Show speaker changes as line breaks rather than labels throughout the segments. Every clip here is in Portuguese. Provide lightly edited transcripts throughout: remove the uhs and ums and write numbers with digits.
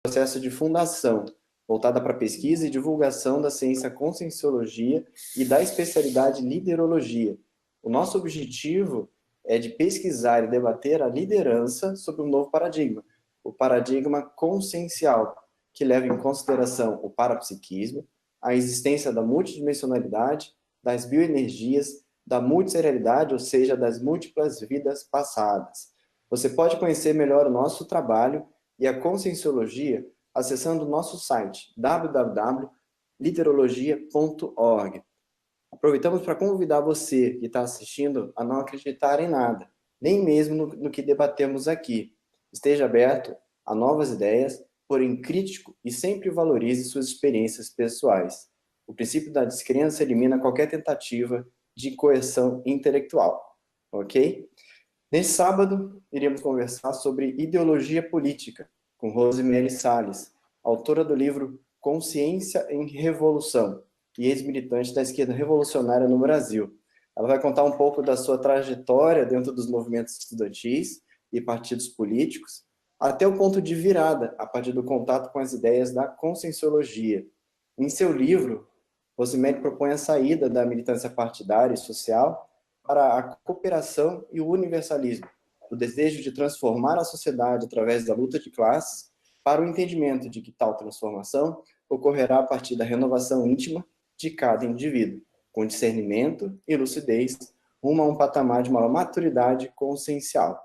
processo de fundação, voltada para pesquisa e divulgação da ciência Conscienciologia e da especialidade Liderologia. O nosso objetivo é de pesquisar e debater a liderança sobre um novo paradigma, o paradigma consciencial, que leva em consideração o parapsiquismo, a existência da multidimensionalidade, das bioenergias, da multiserialidade, ou seja, das múltiplas vidas passadas. Você pode conhecer melhor o nosso trabalho e a Conscienciologia acessando o nosso site www.literologia.org. Aproveitamos para convidar você que está assistindo a não acreditar em nada, nem mesmo no que debatemos aqui. Esteja aberto a novas ideias, porém crítico e sempre valorize suas experiências pessoais. O princípio da descrença elimina qualquer tentativa de coerção intelectual, ok? Neste sábado, iremos conversar sobre ideologia política, com Rosemary Salles, autora do livro Consciência em Revolução, e ex-militante da esquerda revolucionária no Brasil. Ela vai contar um pouco da sua trajetória dentro dos movimentos estudantis e partidos políticos, até o ponto de virada, a partir do contato com as ideias da Conscienciologia. Em seu livro, Rosemary propõe a saída da militância partidária e social para a cooperação e o universalismo, o desejo de transformar a sociedade através da luta de classes, para o entendimento de que tal transformação ocorrerá a partir da renovação íntima de cada indivíduo, com discernimento e lucidez, rumo a um patamar de maior maturidade consciencial.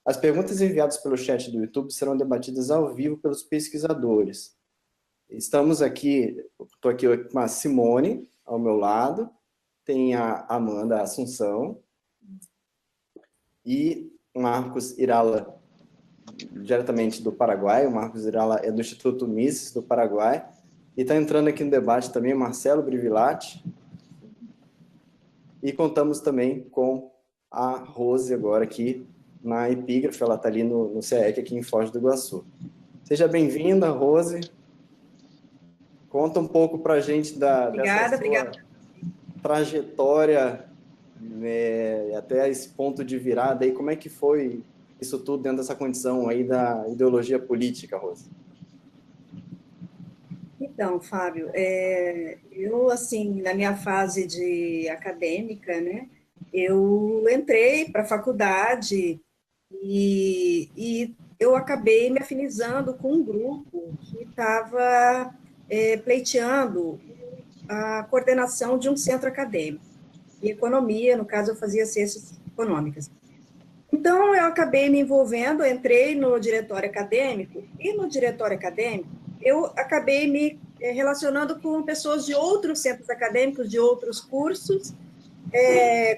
As perguntas enviadas pelo chat do YouTube serão debatidas ao vivo pelos pesquisadores. Estou aqui com a Simone, ao meu lado, tem a Amanda Assunção e Marcos Irala, diretamente do Paraguai. O Marcos Irala é do Instituto Mises, do Paraguai. E está entrando aqui no debate também o Marcelo Brivilati. E contamos também com a Rose agora aqui na Epígrafe, ela está ali no CEEC, aqui em Foz do Iguaçu. Seja bem-vinda, Rose. Conta um pouco para a gente dessa sua trajetória, né, até esse ponto de virada, e como é que foi isso tudo dentro dessa condição aí da ideologia política, Rose?
Então, Fábio, eu, assim, na minha fase de acadêmica, né, eu entrei para a faculdade e eu acabei me afinizando com um grupo que estava pleiteando a coordenação de um centro acadêmico, e economia, no caso, eu fazia ciências econômicas. Então, eu acabei me envolvendo, entrei no diretório acadêmico, e no diretório acadêmico, eu acabei me relacionando com pessoas de outros centros acadêmicos, de outros cursos,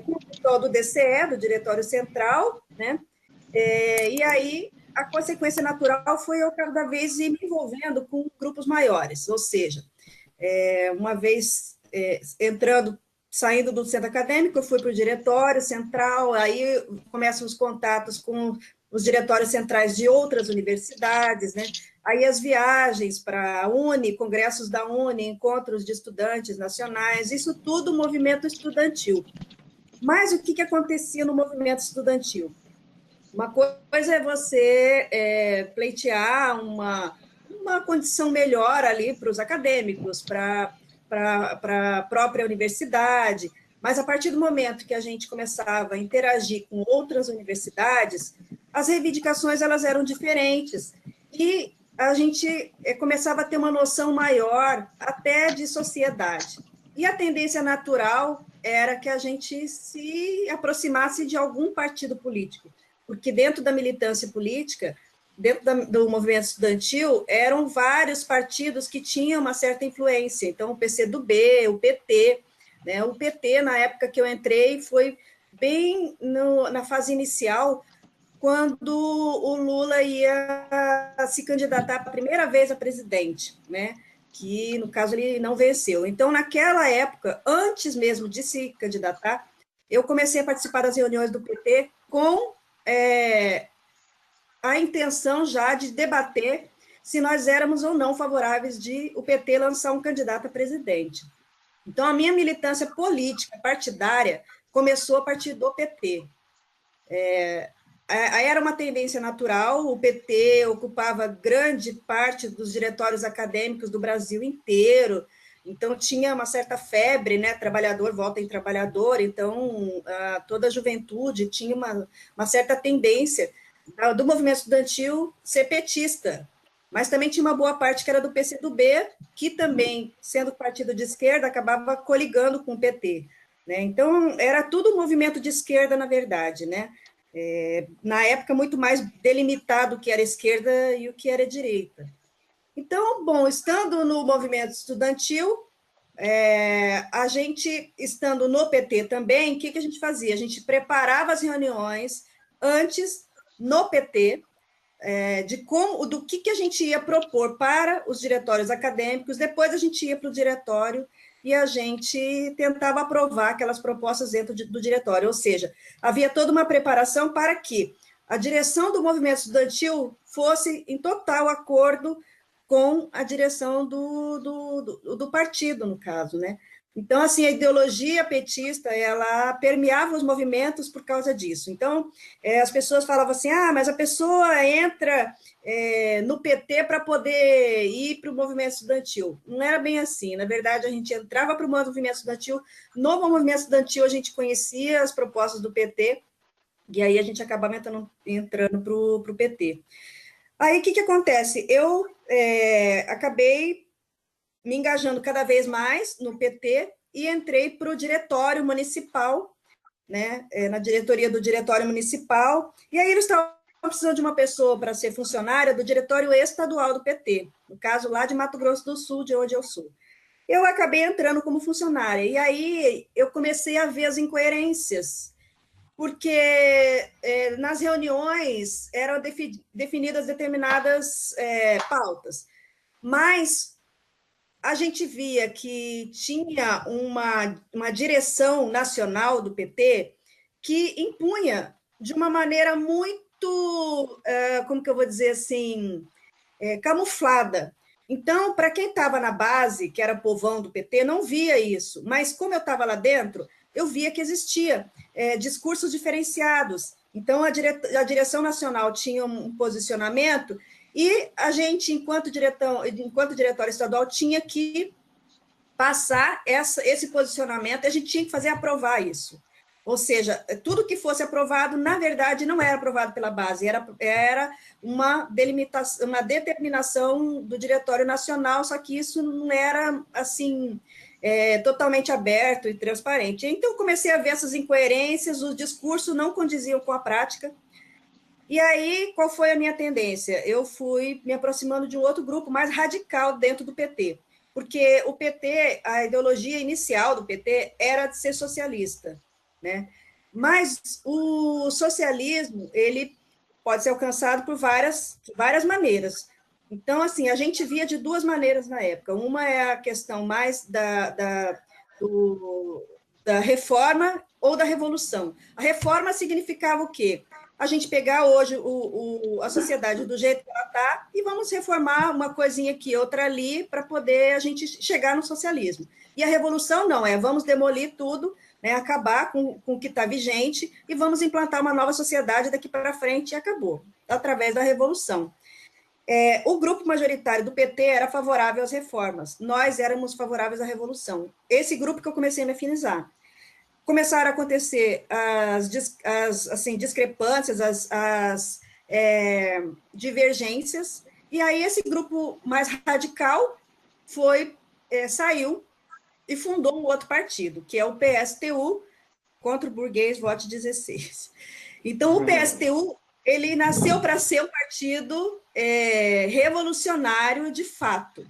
com o pessoal do DCE, do Diretório Central, né? E aí, a consequência natural foi eu cada vez ir me envolvendo com grupos maiores, ou seja, uma vez saindo do centro acadêmico, eu fui para o diretório central, aí começam os contatos com os diretórios centrais de outras universidades, né? Aí as viagens para a Uni, congressos da Uni, encontros de estudantes nacionais, isso tudo movimento estudantil. Mas o que acontecia no movimento estudantil? Uma coisa é você pleitear uma condição melhor ali para os acadêmicos, para a própria universidade, mas a partir do momento que a gente começava a interagir com outras universidades, as reivindicações elas eram diferentes e a gente começava a ter uma noção maior até de sociedade. E a tendência natural era que a gente se aproximasse de algum partido político, porque dentro da militância política, dentro do movimento estudantil, eram vários partidos que tinham uma certa influência. Então, o PCdoB, o PT, né? O PT, na época que eu entrei, foi bem na fase inicial, quando o Lula ia se candidatar pela primeira vez a presidente, né? Que, no caso, ele não venceu. Então, naquela época, antes mesmo de se candidatar, eu comecei a participar das reuniões do PT com a intenção já de debater se nós éramos ou não favoráveis de o PT lançar um candidato a presidente. Então, a minha militância política, partidária, começou a partir do PT. era uma tendência natural, o PT ocupava grande parte dos diretórios acadêmicos do Brasil inteiro, então tinha uma certa febre, né, trabalhador volta em trabalhador, então toda a juventude tinha uma certa tendência do movimento estudantil ser petista, mas também tinha uma boa parte que era do PCdoB, que também, sendo partido de esquerda, acabava coligando com o PT, né? Então, era tudo um movimento de esquerda, na verdade, né? Na época, muito mais delimitado o que era esquerda e o que era direita. Então, bom, estando no movimento estudantil, a gente, estando no PT também, o que a gente fazia? A gente preparava as reuniões antes, no PT, do que a gente ia propor para os diretórios acadêmicos, depois a gente ia para o diretório e a gente tentava aprovar aquelas propostas dentro do diretório, ou seja, havia toda uma preparação para que a direção do movimento estudantil fosse em total acordo com a direção do partido, no caso, né? Então, assim, a ideologia petista, ela permeava os movimentos por causa disso. Então, as pessoas falavam assim, mas a pessoa entra no PT para poder ir para o movimento estudantil. Não era bem assim. Na verdade, a gente entrava para o movimento estudantil, no movimento estudantil a gente conhecia as propostas do PT, e aí a gente acabava entrando para o PT. Aí, o que acontece? Eu acabei me engajando cada vez mais no PT e entrei para o diretório municipal, né, na diretoria do diretório municipal, e aí eles estavam precisando de uma pessoa para ser funcionária do diretório estadual do PT, no caso lá de Mato Grosso do Sul, de onde eu sou. Eu acabei entrando como funcionária, e aí eu comecei a ver as incoerências, porque nas reuniões eram definidas determinadas pautas, mas a gente via que tinha uma direção nacional do PT que impunha de uma maneira muito, como que eu vou dizer assim, camuflada. Então, para quem estava na base, que era povão do PT, não via isso, mas como eu estava lá dentro, eu via que existia discursos diferenciados. Então, a direção nacional tinha um posicionamento e a gente, enquanto diretório estadual, tinha que passar esse posicionamento, a gente tinha que fazer aprovar isso. Ou seja, tudo que fosse aprovado, na verdade, não era aprovado pela base, era uma delimitação, uma determinação do Diretório Nacional, só que isso não era, assim, totalmente aberto e transparente. Então, comecei a ver essas incoerências, os discursos não condiziam com a prática. E aí, qual foi a minha tendência? Eu fui me aproximando de um outro grupo mais radical dentro do PT, porque o PT, a ideologia inicial do PT era de ser socialista, né? Mas o socialismo, ele pode ser alcançado por várias maneiras. Então, assim, a gente via de duas maneiras na época. Uma é a questão mais da reforma ou da revolução. A reforma significava o quê? A gente pegar hoje a sociedade do jeito que ela está e vamos reformar uma coisinha aqui, outra ali, para poder a gente chegar no socialismo. E a revolução não, vamos demolir tudo, né, acabar com o que está vigente e vamos implantar uma nova sociedade daqui para frente e acabou, através da revolução. O grupo majoritário do PT era favorável às reformas, nós éramos favoráveis à revolução. Esse grupo que eu comecei a me afinizar. Começaram a acontecer as assim, discrepâncias, as divergências, e aí esse grupo mais radical saiu e fundou um outro partido, que é o PSTU, contra o burguês vote 16. Então, o PSTU, ele nasceu para ser um partido revolucionário de fato,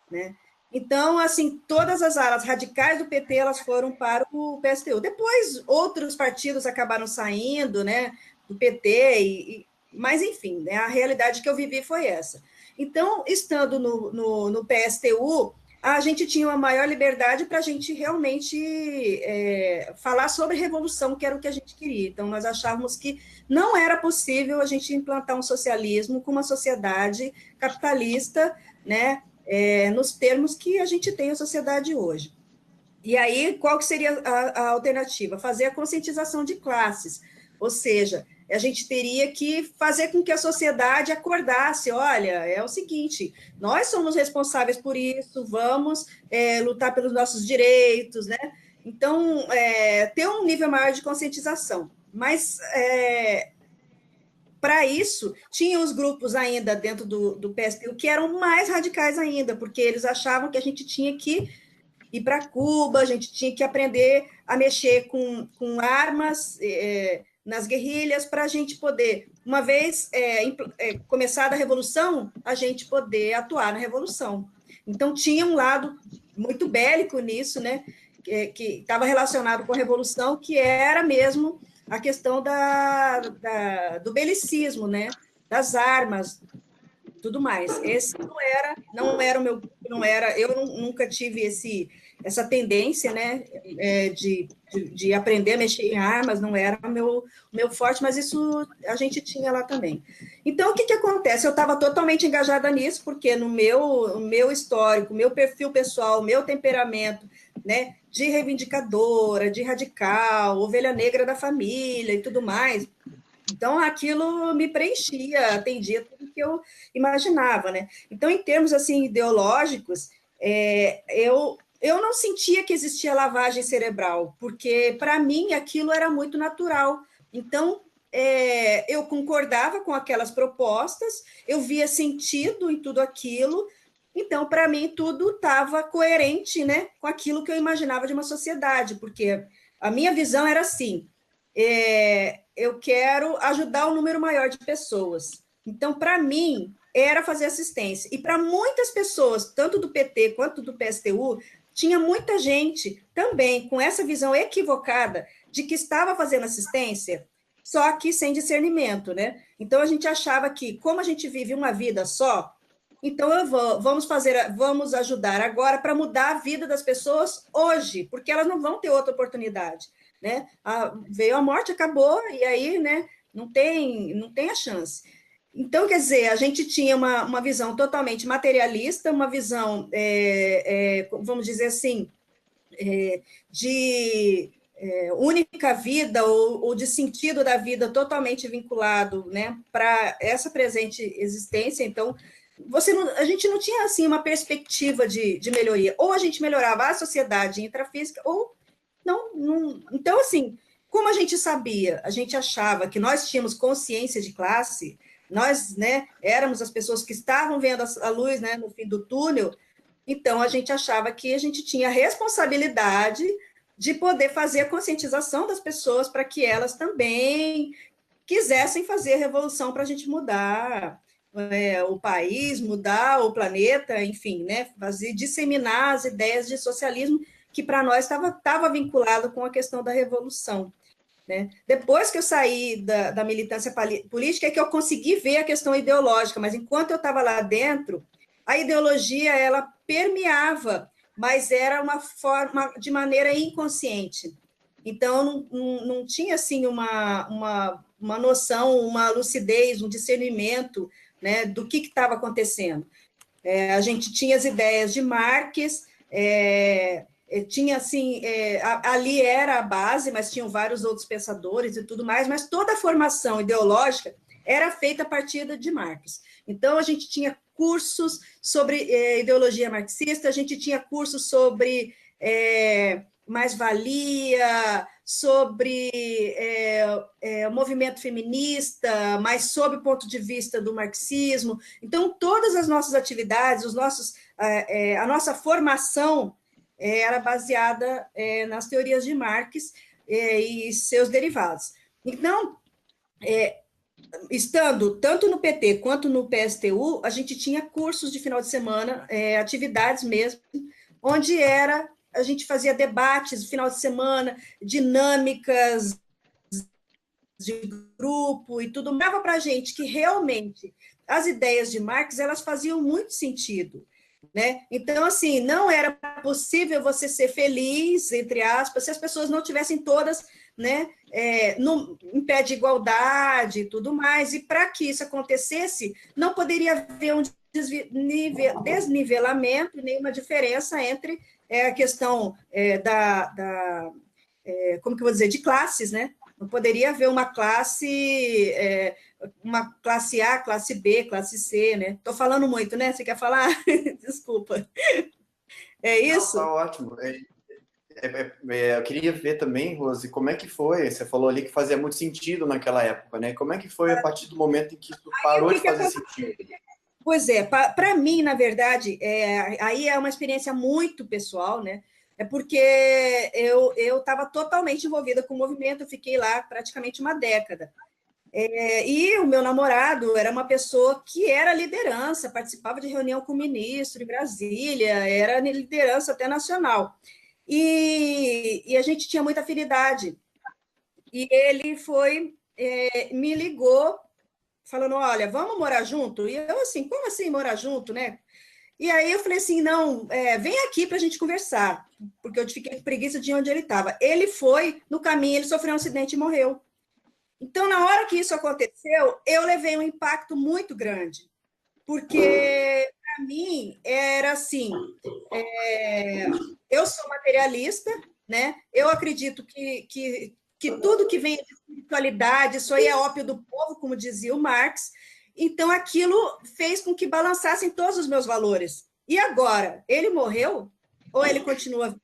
né? Então, assim, todas as alas radicais do PT, elas foram para o PSTU. Depois, outros partidos acabaram saindo, né, do PT, mas, enfim, né, a realidade que eu vivi foi essa. Então, estando no PSTU, a gente tinha uma maior liberdade para a gente realmente falar sobre revolução, que era o que a gente queria. Então, nós achávamos que não era possível a gente implantar um socialismo com uma sociedade capitalista, né, nos termos que a gente tem a sociedade hoje. E aí, qual que seria a alternativa? Fazer a conscientização de classes, ou seja, a gente teria que fazer com que a sociedade acordasse, olha, é o seguinte, nós somos responsáveis por isso, vamos lutar pelos nossos direitos, né? Então, ter um nível maior de conscientização. Mas, para isso, tinha os grupos ainda dentro do PSTU que eram mais radicais ainda, porque eles achavam que a gente tinha que ir para Cuba, a gente tinha que aprender a mexer com armas nas guerrilhas para a gente poder, uma vez começada a revolução, a gente poder atuar na revolução. Então, tinha um lado muito bélico nisso, né, que estava relacionado com a revolução, que era mesmo a questão do belicismo, né, das armas, tudo mais. Esse não era o meu, não era, eu nunca tive essa tendência, né, de aprender a mexer em armas, não era meu forte, mas isso a gente tinha lá também. Então, o que acontece? Eu estava totalmente engajada nisso, porque no meu histórico, meu perfil pessoal, meu temperamento, né, de reivindicadora, de radical, ovelha negra da família e tudo mais, então, aquilo me preenchia, atendia tudo que eu imaginava, né? Então, em termos, assim, ideológicos, eu não sentia que existia lavagem cerebral, porque, para mim, aquilo era muito natural. Então, eu concordava com aquelas propostas, eu via sentido em tudo aquilo, então, para mim, tudo estava coerente, né, com aquilo que eu imaginava de uma sociedade, porque a minha visão era assim, eu quero ajudar um número maior de pessoas. Então, para mim, era fazer assistência. E para muitas pessoas, tanto do PT quanto do PSTU, tinha muita gente também com essa visão equivocada de que estava fazendo assistência, só que sem discernimento, né? Então, a gente achava que, como a gente vive uma vida só, então vamos ajudar agora para mudar a vida das pessoas hoje, porque elas não vão ter outra oportunidade, né? Veio a morte, acabou, e aí, né, não tem a chance. Então, quer dizer, a gente tinha uma visão totalmente materialista, uma visão, vamos dizer assim, de única vida ou de sentido da vida totalmente vinculado, né, para essa presente existência. Então, a gente não tinha assim uma perspectiva de melhoria. Ou a gente melhorava a sociedade intrafísica, ou não. Então, assim, como a gente sabia, a gente achava que nós tínhamos consciência de classe, nós, né, éramos as pessoas que estavam vendo a luz, né, no fim do túnel. Então, a gente achava que a gente tinha a responsabilidade de poder fazer a conscientização das pessoas para que elas também quisessem fazer a revolução para a gente mudar o país, mudar o planeta, enfim, né, disseminar as ideias de socialismo que para nós estava vinculado com a questão da revolução. Né? Depois que eu saí da militância política, é que eu consegui ver a questão ideológica, mas enquanto eu estava lá dentro, a ideologia ela permeava, mas era uma forma de maneira inconsciente. Então, não tinha assim uma noção, uma lucidez, um discernimento, né, do que estava acontecendo. A gente tinha as ideias de Marx, tinha assim, ali era a base, mas tinham vários outros pensadores e tudo mais, mas toda a formação ideológica era feita a partir de Marx. Então, a gente tinha cursos sobre ideologia marxista, a gente tinha cursos sobre mais-valia, sobre o movimento feminista, mas sob o ponto de vista do marxismo. Então, todas as nossas atividades, a nossa formação era baseada nas teorias de Marx e seus derivados. Então, estando tanto no PT quanto no PSTU, a gente tinha cursos de final de semana, atividades mesmo, onde a gente fazia debates no final de semana, dinâmicas de grupo e tudo, dava para a gente que realmente as ideias de Marx elas faziam muito sentido. Né? Então, assim, não era possível você ser feliz, entre aspas, se as pessoas não tivessem todas, né, em pé de igualdade e tudo mais, e para que isso acontecesse, não poderia haver um desnivelamento, nenhuma diferença entre a questão como que eu vou dizer, de classes, né? Não poderia haver uma classe A, classe B, classe C, né? Estou falando muito, né? Você quer falar? Desculpa. É
Não,
isso?
tá ótimo. Eu queria ver também, Rose, como é que foi? Você falou ali que fazia muito sentido naquela época, né? Como é que foi a partir do momento em que isso
E o
parou
que
de
que
fazer
aconteceu?
sentido?
Pois é, para mim, na verdade, aí é uma experiência muito pessoal, né? É porque eu estava totalmente envolvida com o movimento, eu fiquei lá praticamente uma década. E o meu namorado era uma pessoa que era liderança, participava de reunião com o ministro em Brasília, era liderança até nacional. E a gente tinha muita afinidade. E ele me ligou, falando: olha, vamos morar junto? E eu, assim, como assim morar junto, né? E aí eu falei assim: não, vem aqui para a gente conversar, porque eu fiquei com preguiça de onde ele estava. Ele foi, no caminho, ele sofreu um acidente e morreu. Então, na hora que isso aconteceu, eu levei um impacto muito grande, porque para mim era assim: eu sou materialista, né? Eu acredito que tudo que vem de espiritualidade, isso aí é ópio do povo, como dizia o Marx. Então, aquilo fez com que balançassem todos os meus valores. E agora, ele morreu ou ele continua?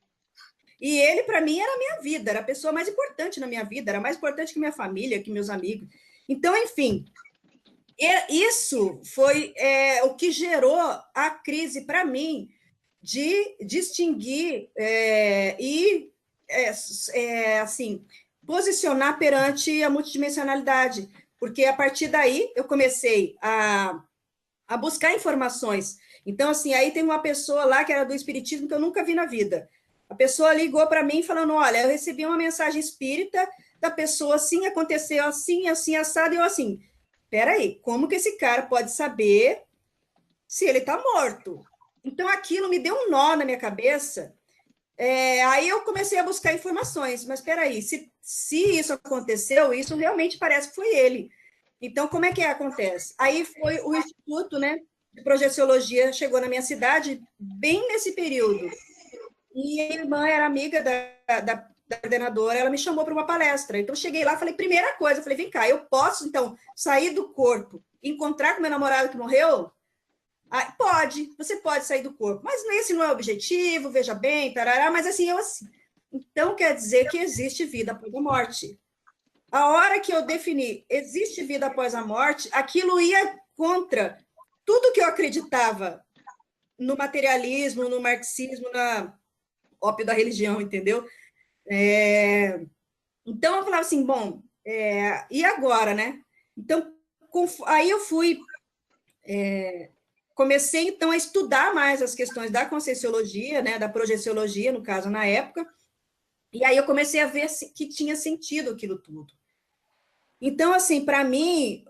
E ele, para mim, era a minha vida, era a pessoa mais importante na minha vida, era mais importante que minha família, que meus amigos. Então, enfim, isso foi o que gerou a crise para mim de distinguir assim, posicionar perante a multidimensionalidade, porque a partir daí eu comecei a buscar informações. Então, assim, aí tem uma pessoa lá que era do espiritismo que eu nunca vi na vida. A pessoa ligou para mim falando: olha, eu recebi uma mensagem espírita da pessoa assim, aconteceu assim, assim, assado, e eu assim, peraí, como que esse cara pode saber se ele está morto? Então, aquilo me deu um nó na minha cabeça. Aí eu comecei a buscar informações, mas espera aí, se isso aconteceu, isso realmente parece que foi ele. Então, como é que acontece? Aí foi o Instituto, né, de Projeciologia, chegou na minha cidade bem nesse período. E a irmã era amiga da coordenadora, ela me chamou para uma palestra. Então, eu cheguei lá, falei, primeira coisa, falei, vem cá, eu posso, então, sair do corpo, encontrar com meu namorado que morreu? Ah, pode, você pode sair do corpo, mas esse não é o objetivo, veja bem, tarará, mas assim, eu assim. Então, quer dizer que existe vida após a morte. A hora que eu defini existe vida após a morte, aquilo ia contra tudo que eu acreditava no materialismo, no marxismo, na ópio da religião, entendeu? Então, eu falava assim, bom, e agora, né? Então, aí eu comecei, então, a estudar mais as questões da conscienciologia, né, da projeciologia, no caso, na época, e aí eu comecei a ver que tinha sentido aquilo tudo. Então, assim, para mim,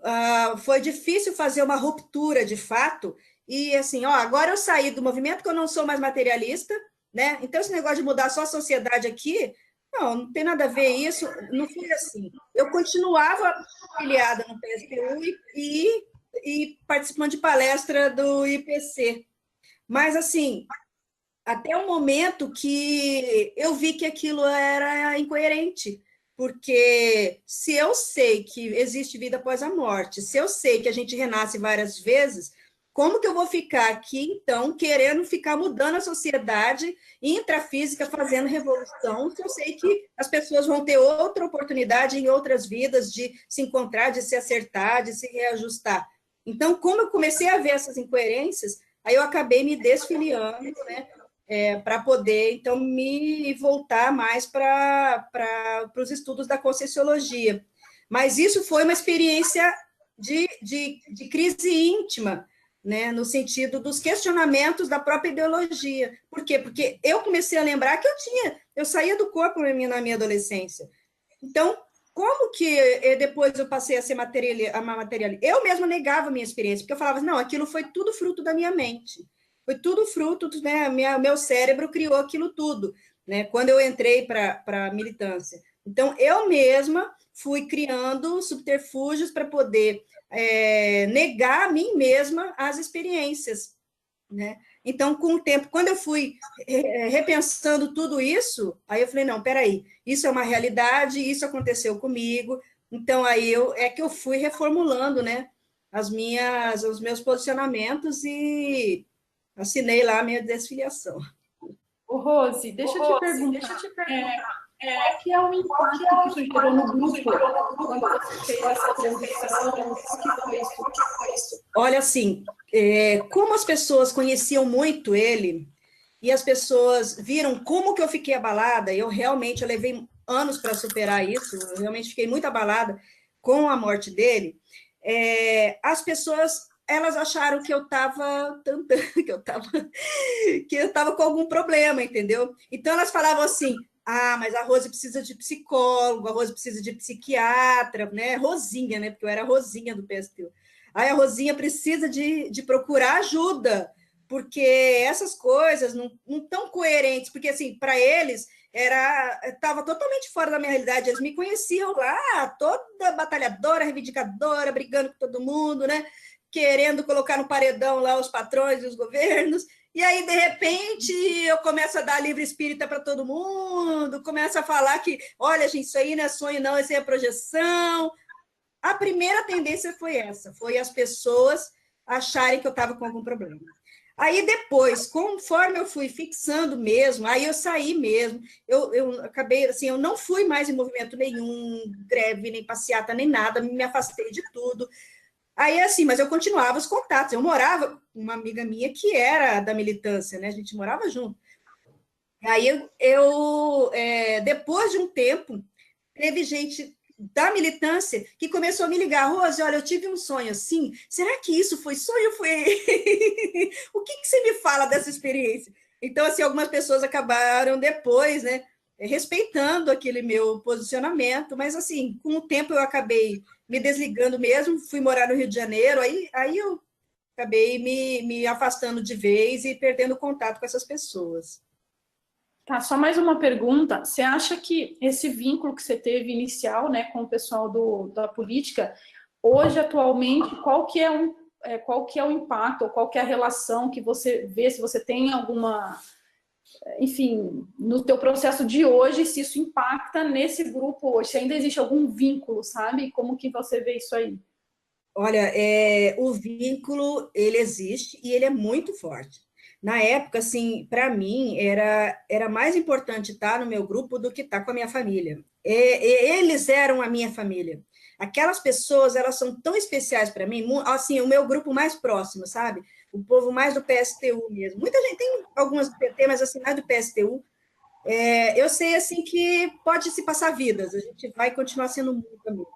foi difícil fazer uma ruptura de fato, e assim, ó, agora eu saí do movimento que eu não sou mais materialista, né? Então, esse negócio de mudar só a sociedade aqui, não tem nada a ver isso, não foi assim. Eu continuava afiliada no PSTU e participando de palestra do IPC, mas assim, até o momento que eu vi que aquilo era incoerente, porque se eu sei que existe vida após a morte, se eu sei que a gente renasce várias vezes, como que eu vou ficar aqui, então, querendo ficar mudando a sociedade intrafísica, fazendo revolução, se eu sei que as pessoas vão ter outra oportunidade em outras vidas de se encontrar, de se acertar, de se reajustar? Então, como eu comecei a ver essas incoerências, aí eu acabei me desfiliando, né, para poder, então, me voltar mais para os estudos da Conscienciologia. Mas isso foi uma experiência de crise íntima, né, no sentido dos questionamentos da própria ideologia. Por quê? Porque eu comecei a lembrar que eu saía do corpo na minha adolescência. Então, como que depois eu passei a ser materialista? Eu mesma negava a minha experiência, porque eu falava, não, aquilo foi tudo fruto da minha mente. Foi tudo fruto, né? Meu cérebro criou aquilo tudo, né? Quando eu entrei para a militância. Então, eu mesma fui criando subterfúgios para poder negar a mim mesma as experiências. né? Então, com o tempo, quando eu fui repensando tudo isso, aí eu falei, não, peraí, isso é uma realidade, isso aconteceu comigo, então aí é que eu fui reformulando, né, os meus posicionamentos e assinei lá a minha desfiliação.
Ô, Rose, deixa eu te perguntar, qual que é o impacto que isso gerou no grupo quando você fez essa transição? O que foi isso?
Olha, assim, como as pessoas conheciam muito ele, e as pessoas viram como que eu fiquei abalada, eu levei anos para superar isso, eu realmente fiquei muito abalada com a morte dele, as pessoas, elas acharam que eu estava que eu estava com algum problema, entendeu? Então elas falavam assim, mas a Rose precisa de psicólogo, a Rose precisa de psiquiatra, né? Rosinha, né? Porque eu era a Rosinha do PSTU. Aí a Rosinha precisa de procurar ajuda, porque essas coisas não estão coerentes, porque assim, para eles estava totalmente fora da minha realidade. Eles me conheciam lá, toda batalhadora, reivindicadora, brigando com todo mundo, né? Querendo colocar no paredão lá os patrões e os governos. E aí, de repente, eu começo a dar livre espírita para todo mundo, começo a falar que, olha, gente, isso aí não é sonho, não, isso aí é projeção. A primeira tendência foi essa, foi as pessoas acharem que eu estava com algum problema. Aí depois, conforme eu fui fixando mesmo, aí eu saí mesmo, eu acabei, assim, eu não fui mais em movimento nenhum, greve, nem passeata, nem nada, me afastei de tudo. Aí, assim, mas eu continuava os contatos, eu morava com uma amiga minha que era da militância, né, a gente morava junto. Aí depois de um tempo, teve gente da militância que começou a me ligar, Rose, olha, eu tive um sonho assim, será que isso foi sonho? Foi... o que você me fala dessa experiência? Então, assim, algumas pessoas acabaram depois, né, respeitando aquele meu posicionamento, mas, assim, com o tempo eu acabei me desligando mesmo, fui morar no Rio de Janeiro, aí eu acabei me afastando de vez e perdendo contato com essas pessoas.
Tá, só mais uma pergunta. Você acha que esse vínculo que você teve inicial, né, com o pessoal da política, hoje, atualmente, qual que é o impacto, ou qual que é a relação que você vê, se você tem alguma, enfim, no teu processo de hoje, se isso impacta nesse grupo hoje, se ainda existe algum vínculo, sabe? Como que você vê isso aí?
Olha, o vínculo, ele existe e ele é muito forte. Na época, assim, para mim, era mais importante estar no meu grupo do que estar com a minha família. Eles eram a minha família. Aquelas pessoas, elas são tão especiais para mim, assim, o meu grupo mais próximo, sabe? O povo mais do PSTU mesmo. Muita gente tem algumas do PT, mas assim, mais do PSTU. Eu sei, assim, que pode se passar vidas, a gente vai continuar sendo muito amigo.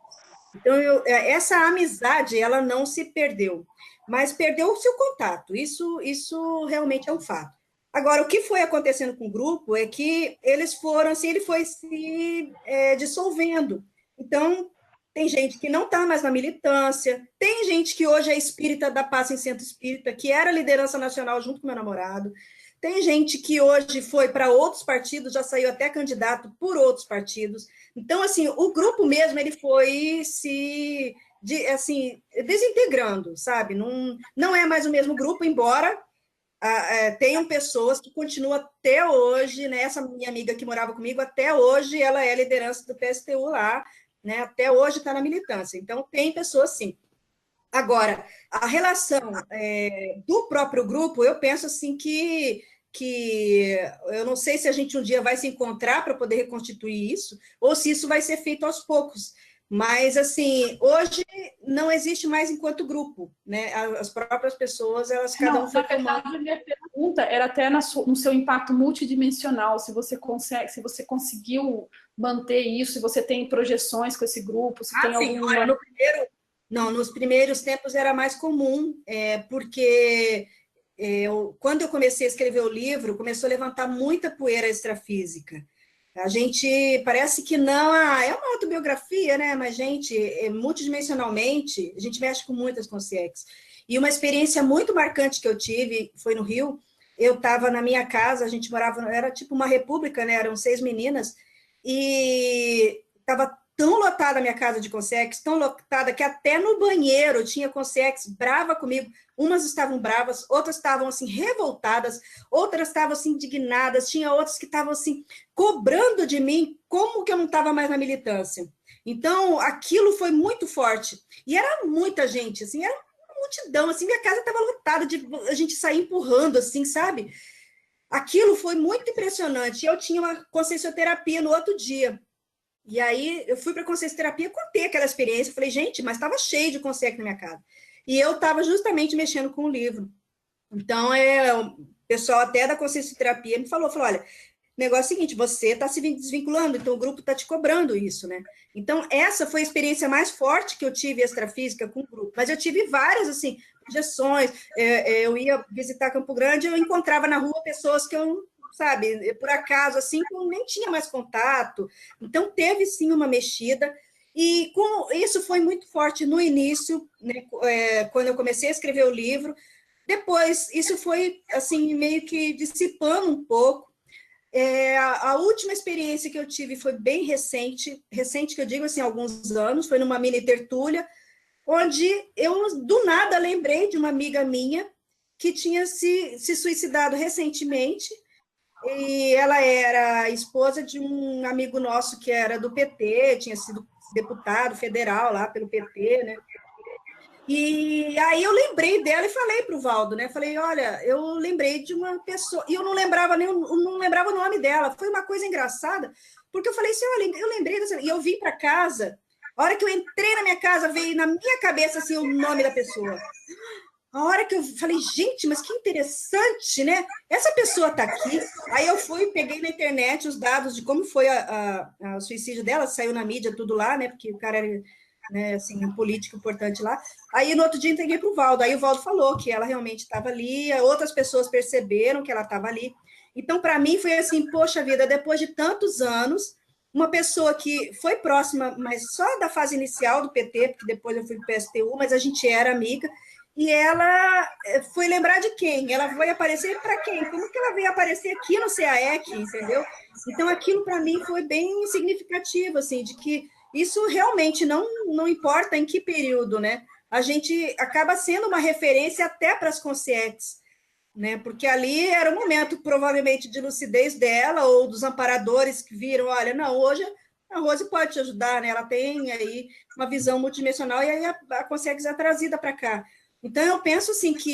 Então, essa amizade, ela não se perdeu, mas perdeu-se o contato, isso realmente é um fato. Agora, o que foi acontecendo com o grupo é que eles foram, assim, ele foi se dissolvendo. Então, tem gente que não está mais na militância, tem gente que hoje é espírita da Paz em Centro Espírita, que era liderança nacional junto com meu namorado, tem gente que hoje foi para outros partidos, já saiu até candidato por outros partidos. Então, assim, o grupo mesmo, ele foi assim, desintegrando, sabe? Não é mais o mesmo grupo, embora tenham pessoas que continuam até hoje, né? Essa minha amiga que morava comigo, até hoje, ela é liderança do PSTU lá, né? Até hoje está na militância. Então, tem pessoas, sim. Agora, a relação do próprio grupo, eu penso assim que eu não sei se a gente um dia vai se encontrar para poder reconstituir isso, ou se isso vai ser feito aos poucos. Mas, assim, hoje não existe mais enquanto grupo, né? As próprias pessoas, elas cada um foi tomando.
A minha pergunta era até no seu impacto multidimensional, se você consegue, se você conseguiu manter isso, se você tem projeções com esse grupo, se tem
Sim,
alguma...
nos primeiros tempos era mais comum, porque quando eu comecei a escrever o livro, começou a levantar muita poeira extrafísica. A gente parece que não, é uma autobiografia, né? Mas, gente, multidimensionalmente, a gente mexe com muitas consciências. E uma experiência muito marcante que eu tive foi no Rio. Eu estava na minha casa, a gente morava, era tipo uma república, né? Eram 6 meninas, e estava tão lotada a minha casa de consex, tão lotada, que até no banheiro tinha consex brava comigo. Umas estavam bravas, outras estavam, assim, revoltadas, outras estavam, assim, indignadas, tinha outras que estavam, assim, cobrando de mim como que eu não estava mais na militância. Então, aquilo foi muito forte. E era muita gente, assim, era uma multidão, assim, minha casa estava lotada de a gente sair empurrando, assim, sabe? Aquilo foi muito impressionante. Eu tinha uma consciencioterapia no outro dia. E aí eu fui para a consciencioterapia, contei aquela experiência, falei, gente, mas estava cheio de consciência na minha casa. E eu estava justamente mexendo com o livro. Então, o pessoal até da consciencioterapia me falou, olha, o negócio é o seguinte, você está se desvinculando, então o grupo está te cobrando isso, né? Então, essa foi a experiência mais forte que eu tive extrafísica com o grupo. Mas eu tive várias, assim, projeções. Eu ia visitar Campo Grande, eu encontrava na rua pessoas que eu, sabe, por acaso, assim, eu nem tinha mais contato. Então, teve, sim, uma mexida. E isso foi muito forte no início, né, quando eu comecei a escrever o livro. Depois, isso foi, assim, meio que dissipando um pouco. A última experiência que eu tive foi bem recente que eu digo assim, alguns anos, foi numa mini tertúlia, onde eu, do nada, lembrei de uma amiga minha que tinha se suicidado recentemente, e ela era esposa de um amigo nosso que era do PT, tinha sido deputado federal lá pelo PT, né? E aí eu lembrei dela e falei para o Valdo, né? Falei, olha, eu lembrei de uma pessoa, e eu não lembrava não lembrava o nome dela. Foi uma coisa engraçada, porque eu falei assim, olha, eu lembrei dessa, e eu vim para casa. A hora que eu entrei na minha casa, veio na minha cabeça assim o nome da pessoa. A hora que eu falei, gente, mas que interessante, né? Essa pessoa está aqui. Aí eu fui, peguei na internet os dados de como foi o suicídio dela, saiu na mídia, tudo lá, né? Porque o cara era, né, assim, um político importante lá. Aí no outro dia entreguei para o Valdo. Aí o Valdo falou que ela realmente estava ali, outras pessoas perceberam que ela estava ali. Então, para mim, foi assim, poxa vida, depois de tantos anos, uma pessoa que foi próxima, mas só da fase inicial do PT, porque depois eu fui para o PSTU, mas a gente era amiga, e ela foi lembrar de quem? Ela foi aparecer para quem? Como que ela veio aparecer aqui no CAEC, entendeu? Então, aquilo para mim foi bem significativo, assim, de que isso realmente não importa em que período, né? A gente acaba sendo uma referência até para as conscientes, né? Porque ali era o momento, provavelmente, de lucidez dela ou dos amparadores que viram, olha, não, hoje a Rose pode te ajudar, né? Ela tem aí uma visão multidimensional e aí a consciência é trazida para cá. Então, eu penso, assim, que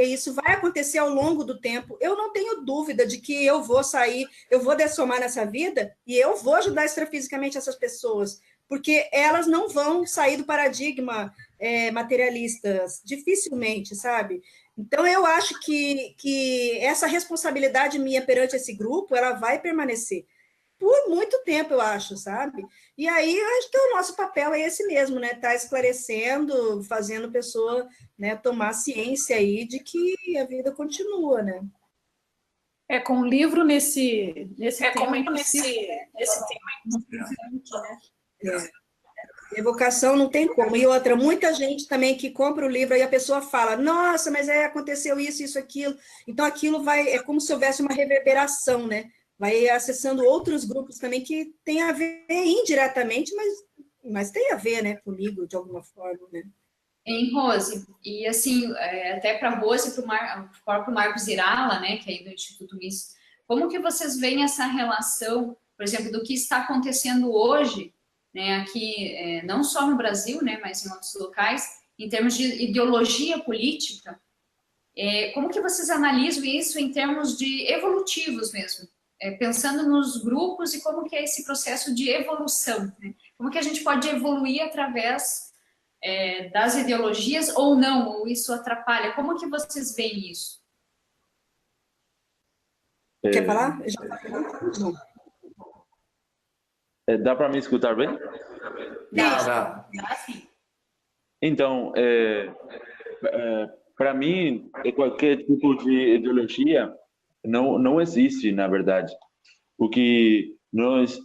isso vai acontecer ao longo do tempo. Eu não tenho dúvida de que eu vou sair, eu vou dessomar nessa vida e eu vou ajudar extrafisicamente essas pessoas, porque elas não vão sair do paradigma materialista, dificilmente, sabe? Então, eu acho que essa responsabilidade minha perante esse grupo, ela vai permanecer por muito tempo, eu acho, sabe? E aí, eu acho que o nosso papel é esse mesmo, né? Tá esclarecendo, fazendo a pessoa, né, tomar ciência aí de que a vida continua, né?
Com um livro nesse tema,
nesse tema, né? Evocação não tem como. E outra, muita gente também que compra o livro e a pessoa fala, nossa, mas aconteceu isso, aquilo. Então, aquilo é como se houvesse uma reverberação, né? Vai acessando outros grupos também que tem a ver indiretamente, mas tem a ver, né, comigo, de alguma forma, né?
Em Rose, e assim, até para a Rose e para o próprio Marcos Irala, né, que é aí do Instituto Misto, como que vocês veem essa relação, por exemplo, do que está acontecendo hoje, né, aqui, não só no Brasil, né, mas em outros locais, em termos de ideologia política, como que vocês analisam isso em termos de evolutivos mesmo? Pensando nos grupos e como que é esse processo de evolução, né? Como que a gente pode evoluir através das ideologias ou não, ou isso atrapalha? Como que vocês veem isso?
Quer falar?
Dá para me escutar bem?
Dá.
Dá sim.
Então, para mim, qualquer tipo de ideologia não existe, na verdade. O que nós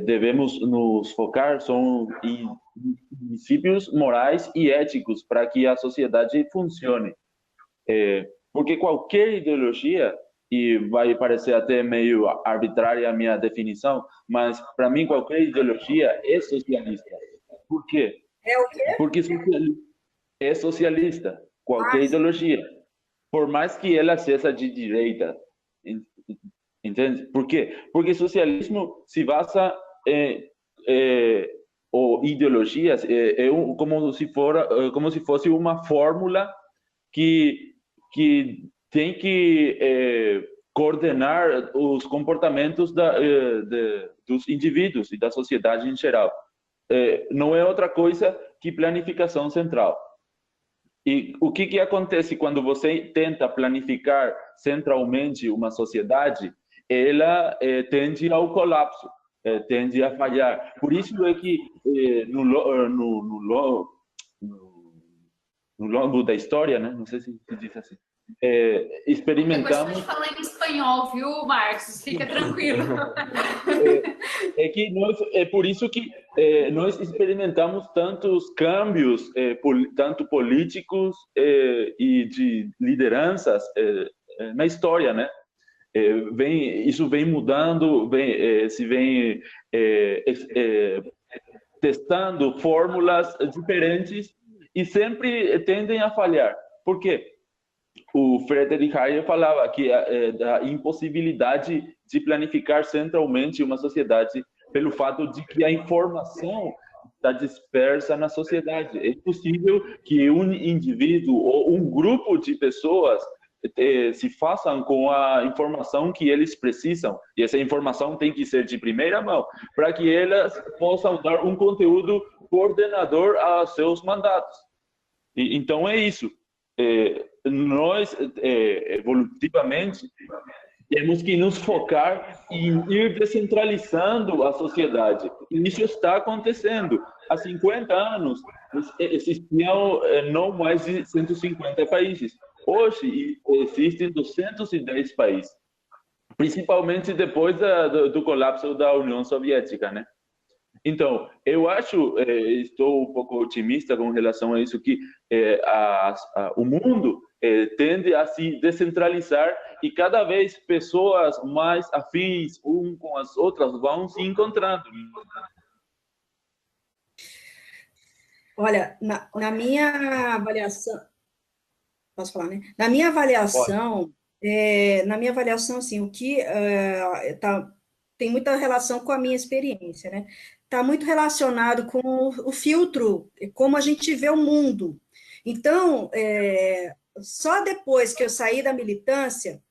devemos nos focar são em princípios morais e éticos para que a sociedade funcione. Porque qualquer ideologia e vai parecer até meio arbitrária a minha definição, mas para mim qualquer ideologia é socialista. Por quê?
É o quê?
Porque é socialista, qualquer ideologia, por mais que ela seja de direita, entende? Por quê? Porque socialismo se basa ou ideologias como se fosse uma fórmula que tem que coordenar os comportamentos dos indivíduos e da sociedade em geral. Não é outra coisa que planificação central. E o que acontece quando você tenta planificar centralmente uma sociedade? Ela tende ao colapso, tende a falhar. Por isso é que no longo da história, né? Não sei se diz assim, experimentamos...
Depois pode falar em espanhol, viu, Marcos? Fica tranquilo.
É por isso que nós experimentamos tantos cambios, tanto políticos e de lideranças na história, né? Isso vem mudando, se vem testando fórmulas diferentes e sempre tendem a falhar. Por quê? O Friedrich Hayek falava que da impossibilidade de planificar centralmente uma sociedade pelo fato de que a informação está dispersa na sociedade. É possível que um indivíduo ou um grupo de pessoas se façam com a informação que eles precisam, e essa informação tem que ser de primeira mão, para que elas possam dar um conteúdo coordenador aos seus mandatos. Então é isso. Nós, evolutivamente, temos que nos focar em ir descentralizando a sociedade. E isso está acontecendo. Há 50 anos, existiam não mais de 150 países. Hoje, existem 210 países, principalmente depois do colapso da União Soviética, né? Então, eu acho, estou um pouco otimista com relação a isso, que o mundo tende a se descentralizar e cada vez pessoas mais afins um com as outras vão se encontrando.
Olha, na minha avaliação, posso falar, né? Na minha avaliação, assim, o que tem muita relação com a minha experiência, né? Está muito relacionado com o filtro, como a gente vê o mundo. Então, só depois que eu saí da militância,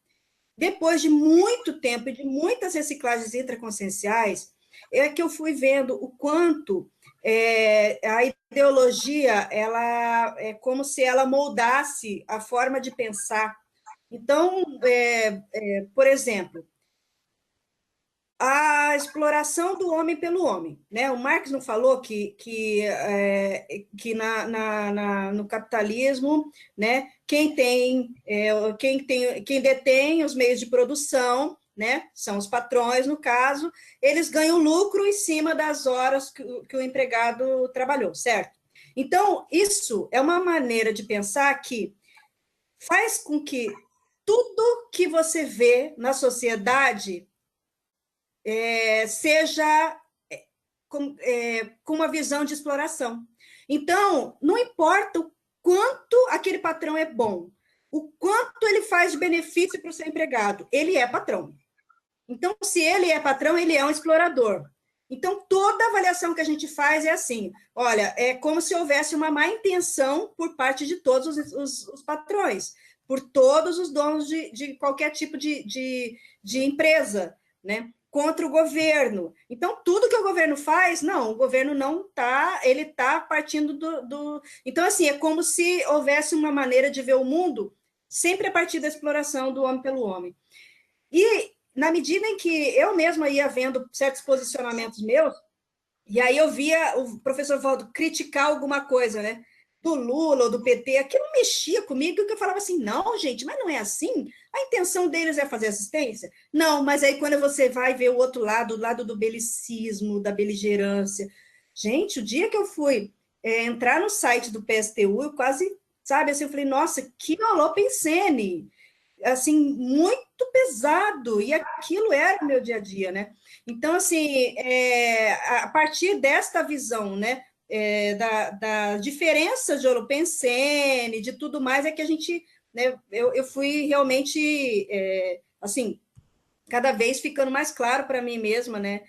depois de muito tempo e de muitas reciclagens intraconscienciais, é que eu fui vendo o quanto a ideologia, ela é como se ela moldasse a forma de pensar. Então, por exemplo, a exploração do homem pelo homem, né? O Marx não falou que no capitalismo, né? Quem detém os meios de produção, né? São os patrões, no caso, eles ganham lucro em cima das horas que o empregado trabalhou, certo? Então, isso é uma maneira de pensar que faz com que tudo que você vê na sociedade seja com uma visão de exploração. Então, não importa o quanto aquele patrão é bom, o quanto ele faz de benefício para o seu empregado, ele é patrão. Então, se ele é patrão, ele é um explorador. Então, toda avaliação que a gente faz é assim, olha, é como se houvesse uma má intenção por parte de todos os patrões, por todos os donos de qualquer tipo de empresa, né? Contra o governo. Então, tudo que o governo faz, não, o governo não está, ele está partindo do... Então, assim, é como se houvesse uma maneira de ver o mundo sempre a partir da exploração do homem pelo homem. E, na medida em que eu mesma ia vendo certos posicionamentos meus, e aí eu via o professor Valdo criticar alguma coisa, né? Do Lula ou do PT, aquilo mexia comigo, que eu falava assim, não, gente, mas não é assim? A intenção deles é fazer assistência? Não, mas aí quando você vai ver o outro lado, o lado do belicismo, da beligerância. Gente, o dia que eu fui entrar no site do PSTU, eu quase, sabe, assim, eu falei, nossa, que galopensene! assim, muito pesado, e aquilo era o meu dia a dia, né? Então, assim, a partir desta visão, né, da diferença de Holopensene, de tudo mais, é que a gente, né, eu fui realmente, assim, cada vez ficando mais claro para mim mesma, né,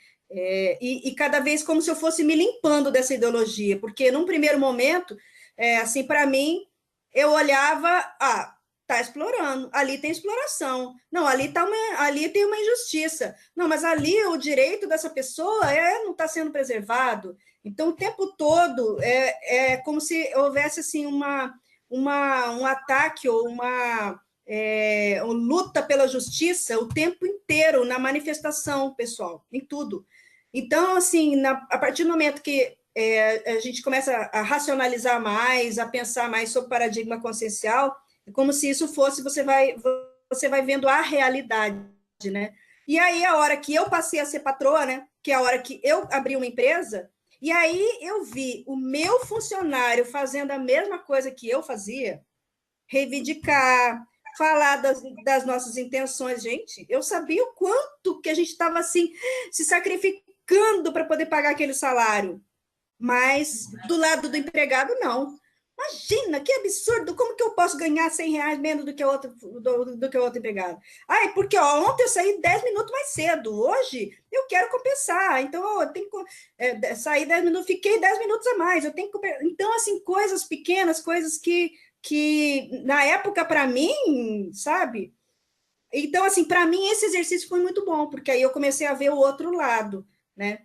e cada vez como se eu fosse me limpando dessa ideologia, porque num primeiro momento, assim, para mim, eu olhava, tá explorando, ali tem exploração, não, ali tem uma injustiça, não, mas ali o direito dessa pessoa não está sendo preservado. Então, o tempo todo é como se houvesse assim um ataque ou uma luta pela justiça o tempo inteiro na manifestação pessoal, em tudo. Então, assim, a partir do momento que a gente começa a racionalizar mais, a pensar mais sobre paradigma consciencial, é como se isso fosse, você vai vendo a realidade, né? E aí, a hora que eu passei a ser patroa, né? Que é a hora que eu abri uma empresa, e aí eu vi o meu funcionário fazendo a mesma coisa que eu fazia, reivindicar, falar das nossas intenções. Gente, eu sabia o quanto que a gente estava assim, se sacrificando para poder pagar aquele salário. Mas do lado do empregado, não. Imagina, que absurdo, como que eu posso ganhar R$ 100 menos do que o outro empregado? Porque ontem eu saí 10 minutos mais cedo, hoje eu quero compensar, então eu tenho que sair 10 minutos, fiquei 10 minutos a mais, eu tenho que compensar. Então, assim, coisas pequenas, coisas que na época, para mim, sabe? Então, assim, para mim esse exercício foi muito bom, porque aí eu comecei a ver o outro lado, né?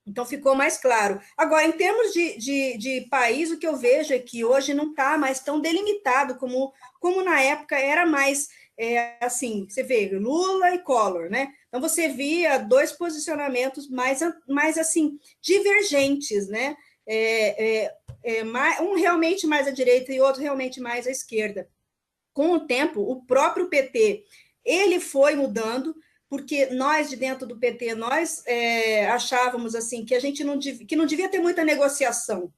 Então, ficou mais claro. Agora, em termos de país, o que eu vejo é que hoje não está mais tão delimitado como na época era mais, assim, você vê Lula e Collor, né? Então, você via dois posicionamentos mais assim, divergentes, né? Um realmente mais à direita e outro realmente mais à esquerda. Com o tempo, o próprio PT, ele foi mudando, porque nós, de dentro do PT, nós achávamos assim que a gente não devia ter muita negociação,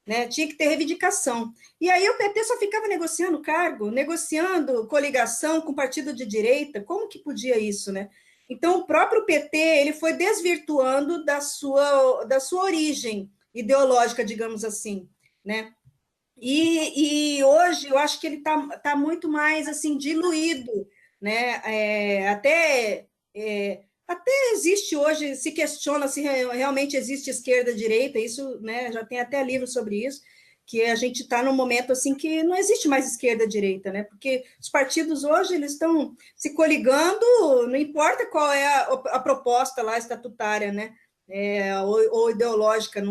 né? Tinha que ter reivindicação. E aí o PT só ficava negociando cargo, negociando coligação com partido de direita, como que podia isso, né? Então, o próprio PT, ele foi desvirtuando da sua origem ideológica, digamos assim, né? E hoje eu acho que ele tá muito mais assim diluído, né? Até existe hoje, se questiona se realmente existe esquerda e direita, isso, né? Já tem até livro sobre isso, que a gente está num momento assim que não existe mais esquerda e direita, né? Porque os partidos hoje eles estão se coligando, não importa qual é a proposta lá estatutária, né? Ou ideológica,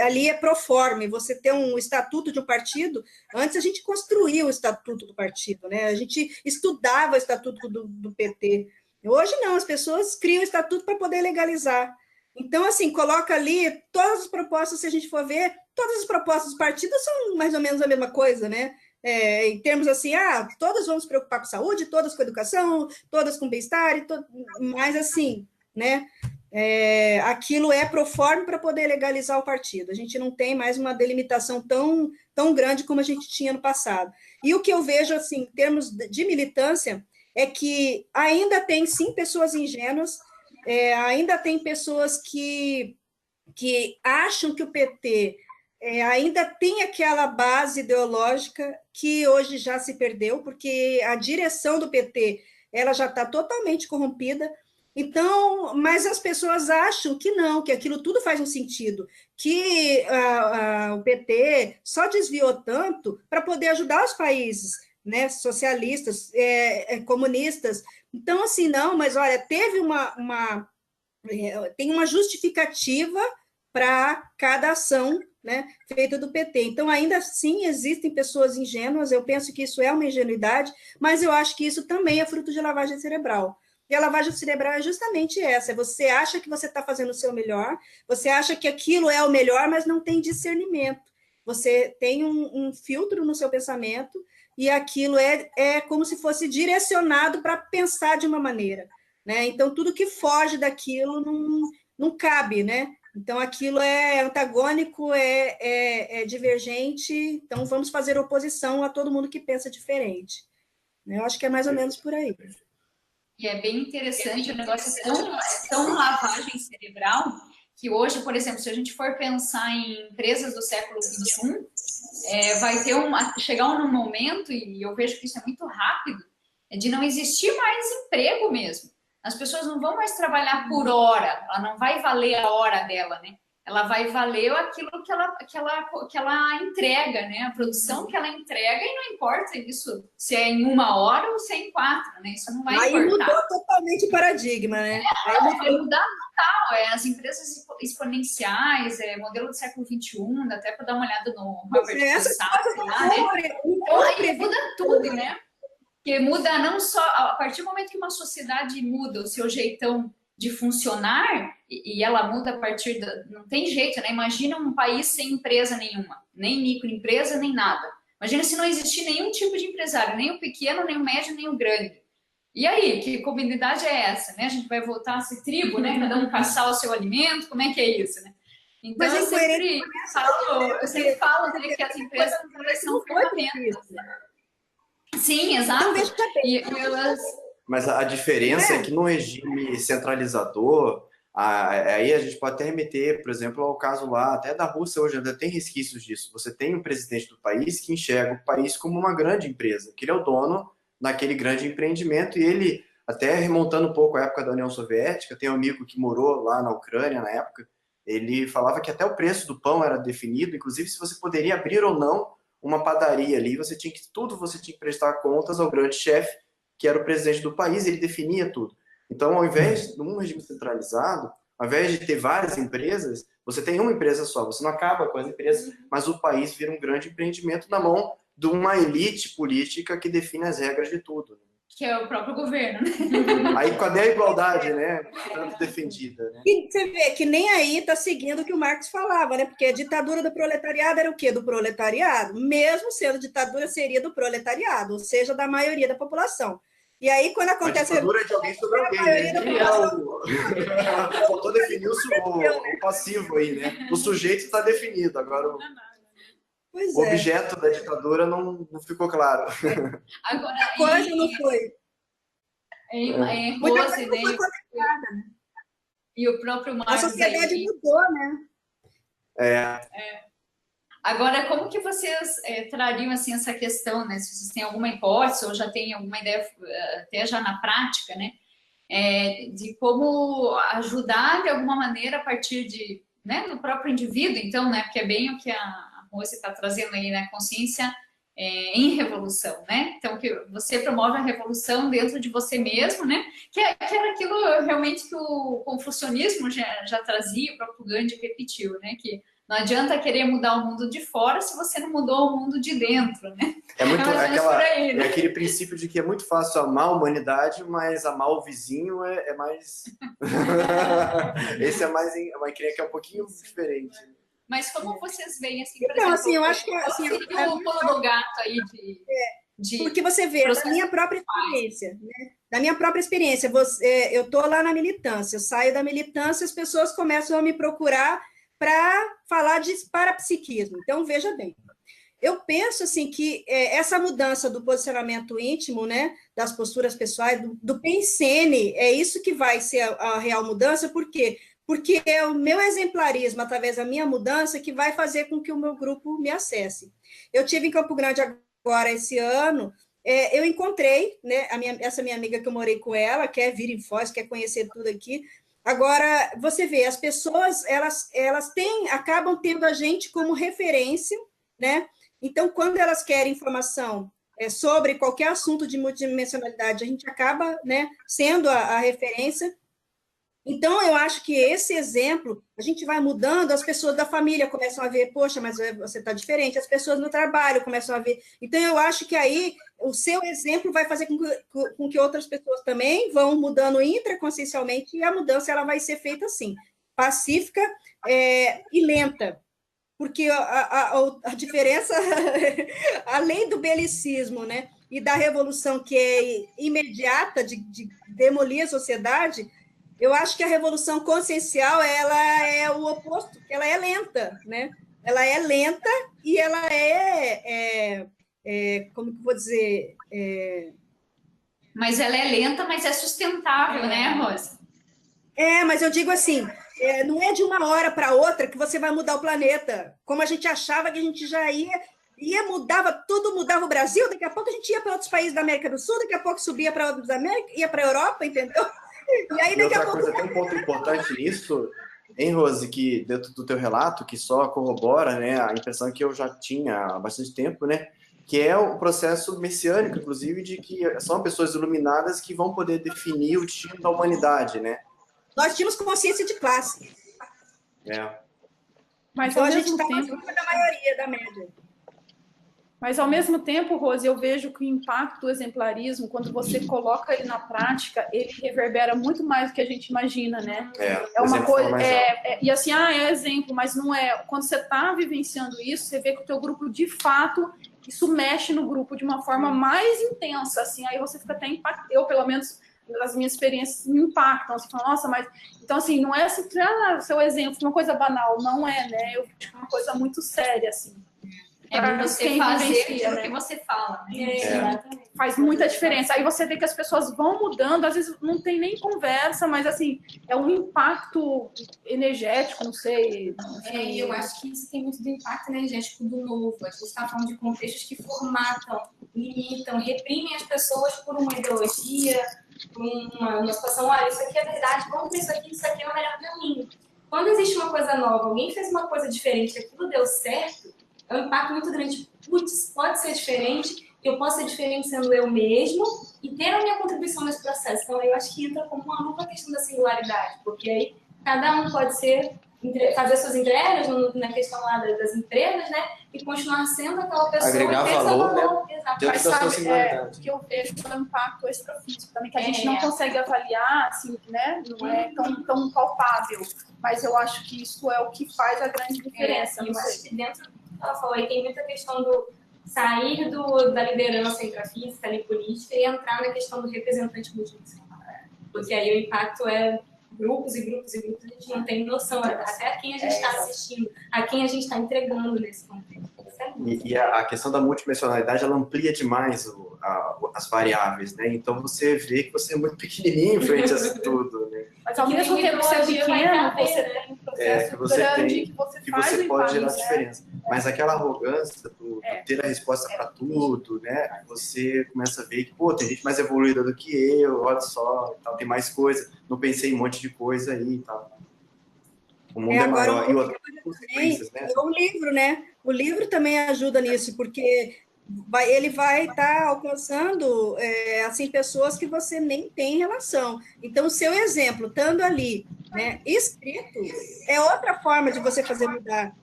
ali é proforme, você tem um estatuto de um partido, antes a gente construía o estatuto do partido, né? A gente estudava o estatuto do PT. Hoje não, as pessoas criam o estatuto para poder legalizar. Então, assim, coloca ali todas as propostas, se a gente for ver, todas as propostas dos partidos são mais ou menos a mesma coisa, né? Em termos assim, todas vamos se preocupar com saúde, todas com educação, todas com bem-estar, mas assim, né? Aquilo é proforme para poder legalizar o partido. A gente não tem mais uma delimitação tão grande como a gente tinha no passado. E o que eu vejo, assim, em termos de militância, é que ainda tem, sim, pessoas ingênuas, ainda tem pessoas que acham que o PT ainda tem aquela base ideológica que hoje já se perdeu, porque a direção do PT ela já está totalmente corrompida. Então, mas as pessoas acham que não, que aquilo tudo faz um sentido, que o PT só desviou tanto para poder ajudar os países, né, socialistas, comunistas. Então, assim, não, mas olha, tem uma justificativa para cada ação, né, feita do PT. Então, ainda assim, existem pessoas ingênuas, eu penso que isso é uma ingenuidade, mas eu acho que isso também é fruto de lavagem cerebral. E a lavagem cerebral é justamente essa: você acha que você está fazendo o seu melhor, você acha que aquilo é o melhor, mas não tem discernimento. Você tem um filtro no seu pensamento e aquilo é como se fosse direcionado para pensar de uma maneira, né? Então, tudo que foge daquilo não cabe, né? Então, aquilo é antagônico, é divergente, então vamos fazer oposição a todo mundo que pensa diferente. Eu acho que é mais ou menos por aí.
E é bem interessante, o negócio é tão lavagem cerebral, que hoje, por exemplo, se a gente for pensar em empresas do século XXI, vai ter chegar num momento, e eu vejo que isso é muito rápido, de não existir mais emprego mesmo. As pessoas não vão mais trabalhar por hora, ela não vai valer a hora dela, né? Ela vai valer aquilo que ela entrega, né? A produção que ela entrega, e não importa isso se é em 1 hora ou se é em 4, né? Isso não vai importar. Aí
mudou totalmente o paradigma, né?
Vai mudar total. As empresas exponenciais, modelo do século XXI, dá até para dar uma olhada no Robert Kiyosaki lá, né? Então, aí muda tudo, né? Porque muda não só... A partir do momento que uma sociedade muda o seu jeitão de funcionar, e ela muda a partir da... Não tem jeito, né? Imagina um país sem empresa nenhuma, nem microempresa, nem nada. Imagina se não existir nenhum tipo de empresário, nem o pequeno, nem o médio, nem o grande. E aí, que comunidade é essa, né? A gente vai voltar a ser tribo, né? Cada um caçar o seu alimento, como é que é isso, né? Então, eu sempre falo né, que as empresas são ferramentas, né? Sim, exato.
Mas a diferença é que no regime centralizador, aí a gente pode até remeter, por exemplo, ao caso lá, até da Rússia hoje ainda tem resquícios disso. Você tem um presidente do país que enxerga o país como uma grande empresa, que ele é o dono daquele grande empreendimento, e ele, até remontando um pouco a época da União Soviética, tem um amigo que morou lá na Ucrânia na época, ele falava que até o preço do pão era definido, inclusive se você poderia abrir ou não uma padaria ali, você tinha que prestar contas ao grande chefe, que era o presidente do país, ele definia tudo. Então, ao invés de um regime centralizado, ao invés de ter várias empresas, você tem uma empresa só, você não acaba com as empresas, mas o país vira um grande empreendimento na mão de uma elite política que define as regras de tudo.
Que é o próprio governo, né?
Aí, cadê a igualdade, né? Tanto defendida, né?
E você vê que nem aí está seguindo o que o Marx falava, né? Porque a ditadura do proletariado era o quê? Do proletariado? Mesmo sendo ditadura, seria do proletariado, ou seja, da maioria da população. E aí, quando acontece...
A ditadura de alguém sobre alguém, né? Faltou definir o passivo aí, né? O sujeito está definido, agora o objeto da ditadura não ficou claro.
Agora,
a coisa não foi.
Muita coisa não foi conectada, né? E o próprio Marx...
A sociedade mudou, né?
Agora, como que vocês trariam assim, essa questão, né? Se vocês têm alguma hipótese ou já têm alguma ideia, até já na prática, né? De como ajudar de alguma maneira a partir de, né, do próprio indivíduo, então, né? Porque é bem o que a Rose está trazendo aí, né? Consciência em revolução, né? Então, que você promove a revolução dentro de você mesmo, né? Que era aquilo realmente que o confucionismo já trazia, o próprio Gandhi repetiu, né? Que não adianta querer mudar o mundo de fora se você não mudou o mundo de dentro, né?
É aquele princípio de que é muito fácil amar a humanidade, mas amar o vizinho é mais... Esse é mais... que é um pouquinho diferente.
Mas como vocês veem, assim, por
então,
exemplo...
assim, eu acho que... Assim,
o pulo do gato aí
porque você vê, da minha própria experiência, né? Da minha própria experiência, eu estou lá na militância, eu saio da militância, as pessoas começam a me procurar para falar de parapsiquismo. Então, veja bem, eu penso assim que essa mudança do posicionamento íntimo, né, das posturas pessoais, do pensene, é isso que vai ser a real mudança, por quê? Porque é o meu exemplarismo, através da minha mudança, que vai fazer com que o meu grupo me acesse. Eu tive em Campo Grande agora, esse ano, eu encontrei, né, essa minha amiga que eu morei com ela, quer vir em Foz, quer conhecer tudo aqui. Agora, você vê, as pessoas, elas acabam tendo a gente como referência, né? Então, quando elas querem informação sobre qualquer assunto de multidimensionalidade, a gente acaba, né, sendo a referência. Então, eu acho que esse exemplo, a gente vai mudando, as pessoas da família começam a ver, poxa, mas você está diferente, as pessoas no trabalho começam a ver. Então, eu acho que aí o seu exemplo vai fazer com que outras pessoas também vão mudando intraconsciencialmente, e a mudança ela vai ser feita assim, pacífica e lenta. Porque a diferença, além do belicismo, né, e da revolução que é imediata, de demolir a sociedade, eu acho que a revolução consciencial ela é o oposto, ela é lenta, né? Ela é lenta e ela como que eu vou dizer,
Mas ela é lenta, mas é sustentável, né, Rose?
Mas eu digo assim, não é de uma hora para outra que você vai mudar o planeta. Como a gente achava que a gente já mudava, tudo mudava o Brasil, daqui a pouco a gente ia para outros países da América do Sul, daqui a pouco subia para outros da América, ia para a Europa, entendeu?
E aí daqui a pouco... Coisa, tem um ponto importante nisso, hein, Rose, que dentro do teu relato, que só corrobora, né, a impressão que eu já tinha há bastante tempo, né, que é o processo messiânico, inclusive, de que são pessoas iluminadas que vão poder definir o destino da humanidade, né?
Nós tínhamos consciência de classe.
Mas
então
ao
a gente
mesmo
estava
tempo...
acima da maioria, da média.
Mas, ao mesmo tempo, Rose, eu vejo que o impacto do exemplarismo, quando você coloca ele na prática, ele reverbera muito mais do que a gente imagina, né? É uma coisa... e assim, é exemplo, mas não é... Quando você está vivenciando isso, você vê que o teu grupo, de fato, isso mexe no grupo de uma forma mais intensa, assim, aí você fica até impactado. Eu, pelo menos, as minhas experiências me impactam, assim, falo, nossa, mas... Então, assim, não é assim, seu exemplo, uma coisa banal, não é, né? Eu acho que é uma coisa muito séria, assim.
Você fazer aquilo que você fala.
Faz muita diferença. Aí você vê que as pessoas vão mudando, às vezes não tem nem conversa, mas assim, é um impacto energético, não sei.
E eu acho que isso tem muito do impacto energético do novo. A gente está falando de contextos que formatam, limitam, reprimem as pessoas por uma ideologia, por uma situação, olha, isso aqui é verdade, vamos ver isso aqui é o melhor caminho. Quando existe uma coisa nova, alguém fez uma coisa diferente, aquilo deu certo, é um impacto muito grande. Putz, pode ser diferente, eu posso ser diferente sendo eu mesmo e ter a minha contribuição nesse processo. Então, eu acho que entra como uma nova questão da singularidade, porque aí cada um pode fazer suas entregas na questão lá das empresas, né? E continuar sendo aquela pessoa.
Agregar valor, né?
Exato. Mas sabe, que eu vejo o impacto extrafísico também, que a gente não consegue avaliar, assim, né? Não é tão palpável. Mas eu acho que isso é o que faz a grande diferença.
Eu acho que dentro... Ela falou aí, tem muita questão do sair da liderança intrafísica, ali, política, e entrar na questão do representante multinacional. Porque aí o impacto é grupos e grupos e grupos, a gente não tem noção, até a quem a gente está assistindo, a quem a gente está entregando nesse contexto.
E a questão da multidimensionalidade, ela amplia demais as variáveis, né? Então você vê que você é muito pequenininho frente a tudo, né?
Mas ao mesmo tempo que você é pequeno, você tem um processo grande que você
pode gerar diferença. Mas aquela arrogância do ter a resposta para tudo, né? Você começa a ver que, pô, tem gente mais evoluída do que eu, olha só, tal, tem mais coisa, não pensei em um monte de coisa aí e tal. O mundo é maior. E outras consequências, né?
É um livro, né? O livro também ajuda nisso, porque ele vai estar alcançando assim, pessoas que você nem tem relação. Então, o seu exemplo, estando ali, né, escrito, é outra forma de você fazer mudar.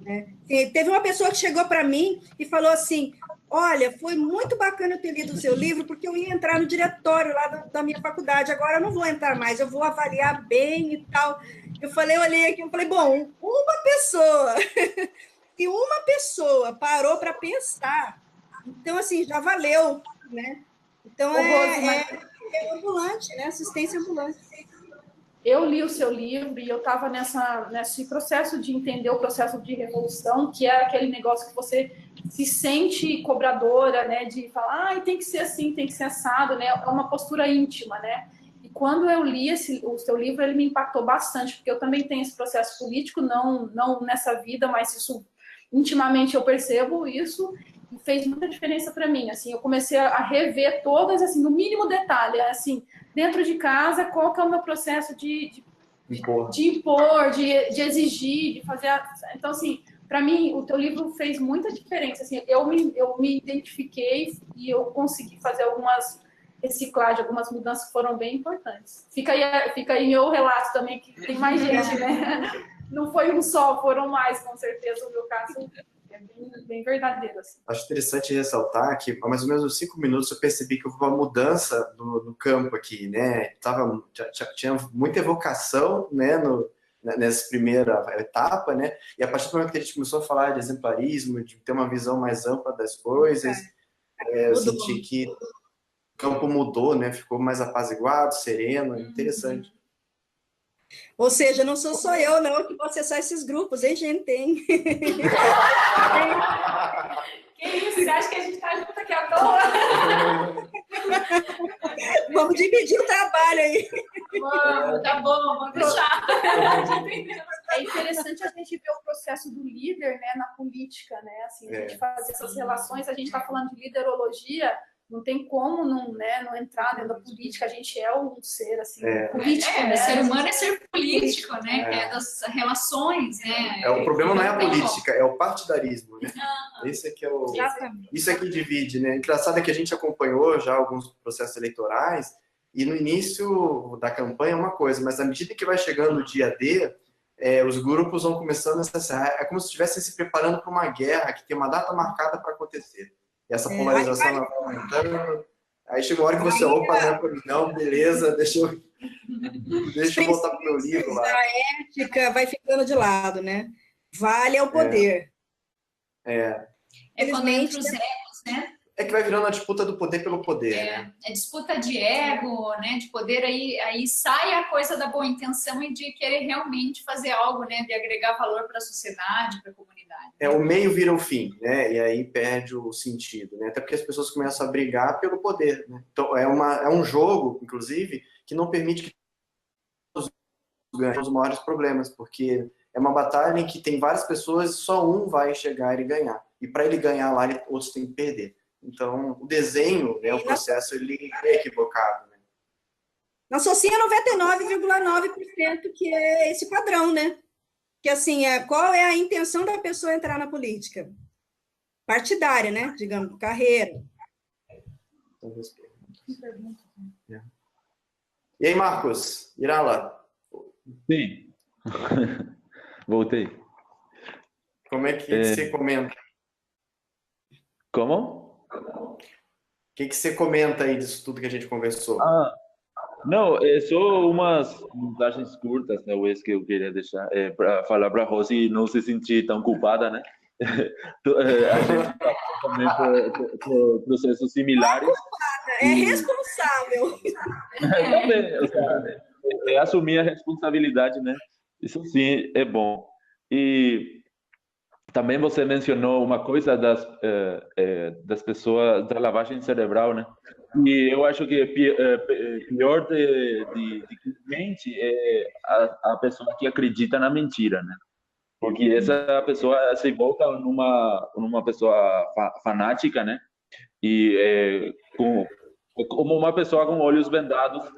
Né? Teve uma pessoa que chegou para mim e falou assim, olha, foi muito bacana eu ter lido o seu livro, porque eu ia entrar no diretório lá da minha faculdade, agora eu não vou entrar mais, eu vou avaliar bem e tal. Eu olhei aqui, eu falei, bom, uma pessoa, e uma pessoa parou para pensar, então, assim, já valeu, né? Então, é ambulante, né? Assistência ambulante.
Eu li o seu livro e eu estava nesse processo de entender o processo de revolução, que é aquele negócio que você se sente cobradora, né? De falar, tem que ser assim, tem que ser assado, né? É uma postura íntima, né? E quando eu li o seu livro, ele me impactou bastante, porque eu também tenho esse processo político, não nessa vida, mas isso intimamente eu percebo isso, e fez muita diferença para mim. Assim, eu comecei a rever todas, assim, no mínimo detalhe, assim, dentro de casa, qual que é o meu processo de impor, de exigir, de fazer... Então, assim, para mim, o teu livro fez muita diferença. Assim, eu me identifiquei e eu consegui fazer algumas reciclagens, algumas mudanças que foram bem importantes. Fica aí meu relato também, que tem mais gente, né? Não foi um só, foram mais, com certeza. O meu caso é bem verdadeiro. Assim.
Acho interessante ressaltar que, há mais ou menos uns 5 minutos, eu percebi que houve uma mudança no campo aqui, né? Tinha muita evocação, né, nessa primeira etapa, né? E a partir do momento que a gente começou a falar de exemplarismo, de ter uma visão mais ampla das coisas, eu senti que o campo mudou, né? Ficou mais apaziguado, sereno, interessante.
Ou seja, não sou só eu, não, que vou acessar esses grupos, hein, gente? Tem.
Que isso? Você acha que a gente está junto aqui à toa?
Vamos dividir o trabalho aí.
Vamos, tá bom, vamos deixar.
É interessante a gente ver o processo do líder, né, na política, né? Assim, a gente fazer essas relações, a gente está falando de liderologia, não tem como não entrar dentro da política, a gente é um ser assim, político, né?
Ser humano é ser político, né? Que é das relações, né?
O problema não é a política, é o partidarismo, né? Esse é que é o...
Exatamente.
Isso é que divide, né? Engraçado é que a gente acompanhou já alguns processos eleitorais e no início da campanha é uma coisa, mas à medida que vai chegando o dia D, os grupos vão começando a acessar. É como se estivessem se preparando para uma guerra que tem uma data marcada para acontecer. E essa polarização vai aumentando. Aí chega uma hora que você, opa, não é para mim, não, beleza, deixa eu voltar para o meu livro lá.
A ética vai ficando de lado, né? Vale ao poder.
Quando entra os egos, né?
É que vai virando a disputa do poder pelo poder, né?
É disputa de ego, né? De poder, aí sai a coisa da boa intenção e de querer realmente fazer algo, né? De agregar valor para a sociedade, para a comunidade.
O meio vira o fim, né? E aí perde o sentido, né? Até porque as pessoas começam a brigar pelo poder, né? Então é um jogo, inclusive, que não permite que todos ganhem os maiores problemas, porque é uma batalha em que tem várias pessoas e só um vai chegar e ganhar. E para ele ganhar lá, outros têm que perder. Então, o desenho, né, o processo, ele é equivocado. Né?
Associa 99,9% que é esse padrão, né? Que, assim, qual é a intenção da pessoa entrar na política? Partidária, né? Digamos, carreira.
E aí, Marcos? Irala?
Sim. Voltei.
Como é que você comenta?
Como?
O que você comenta aí disso tudo que a gente conversou?
Não, é só umas mensagens curtas, talvez, que eu queria deixar para falar para a Rose não se sentir tão culpada, né? A gente passou também por processos similares.
É responsável.
Também, ou seja, assumir a responsabilidade, né? Isso sim é bom. E também você mencionou uma coisa das pessoas, da lavagem cerebral, né? E eu acho que pior de mente é a pessoa que acredita na mentira, né? Porque essa pessoa se volta numa pessoa fanática, né? E como uma pessoa com olhos vendados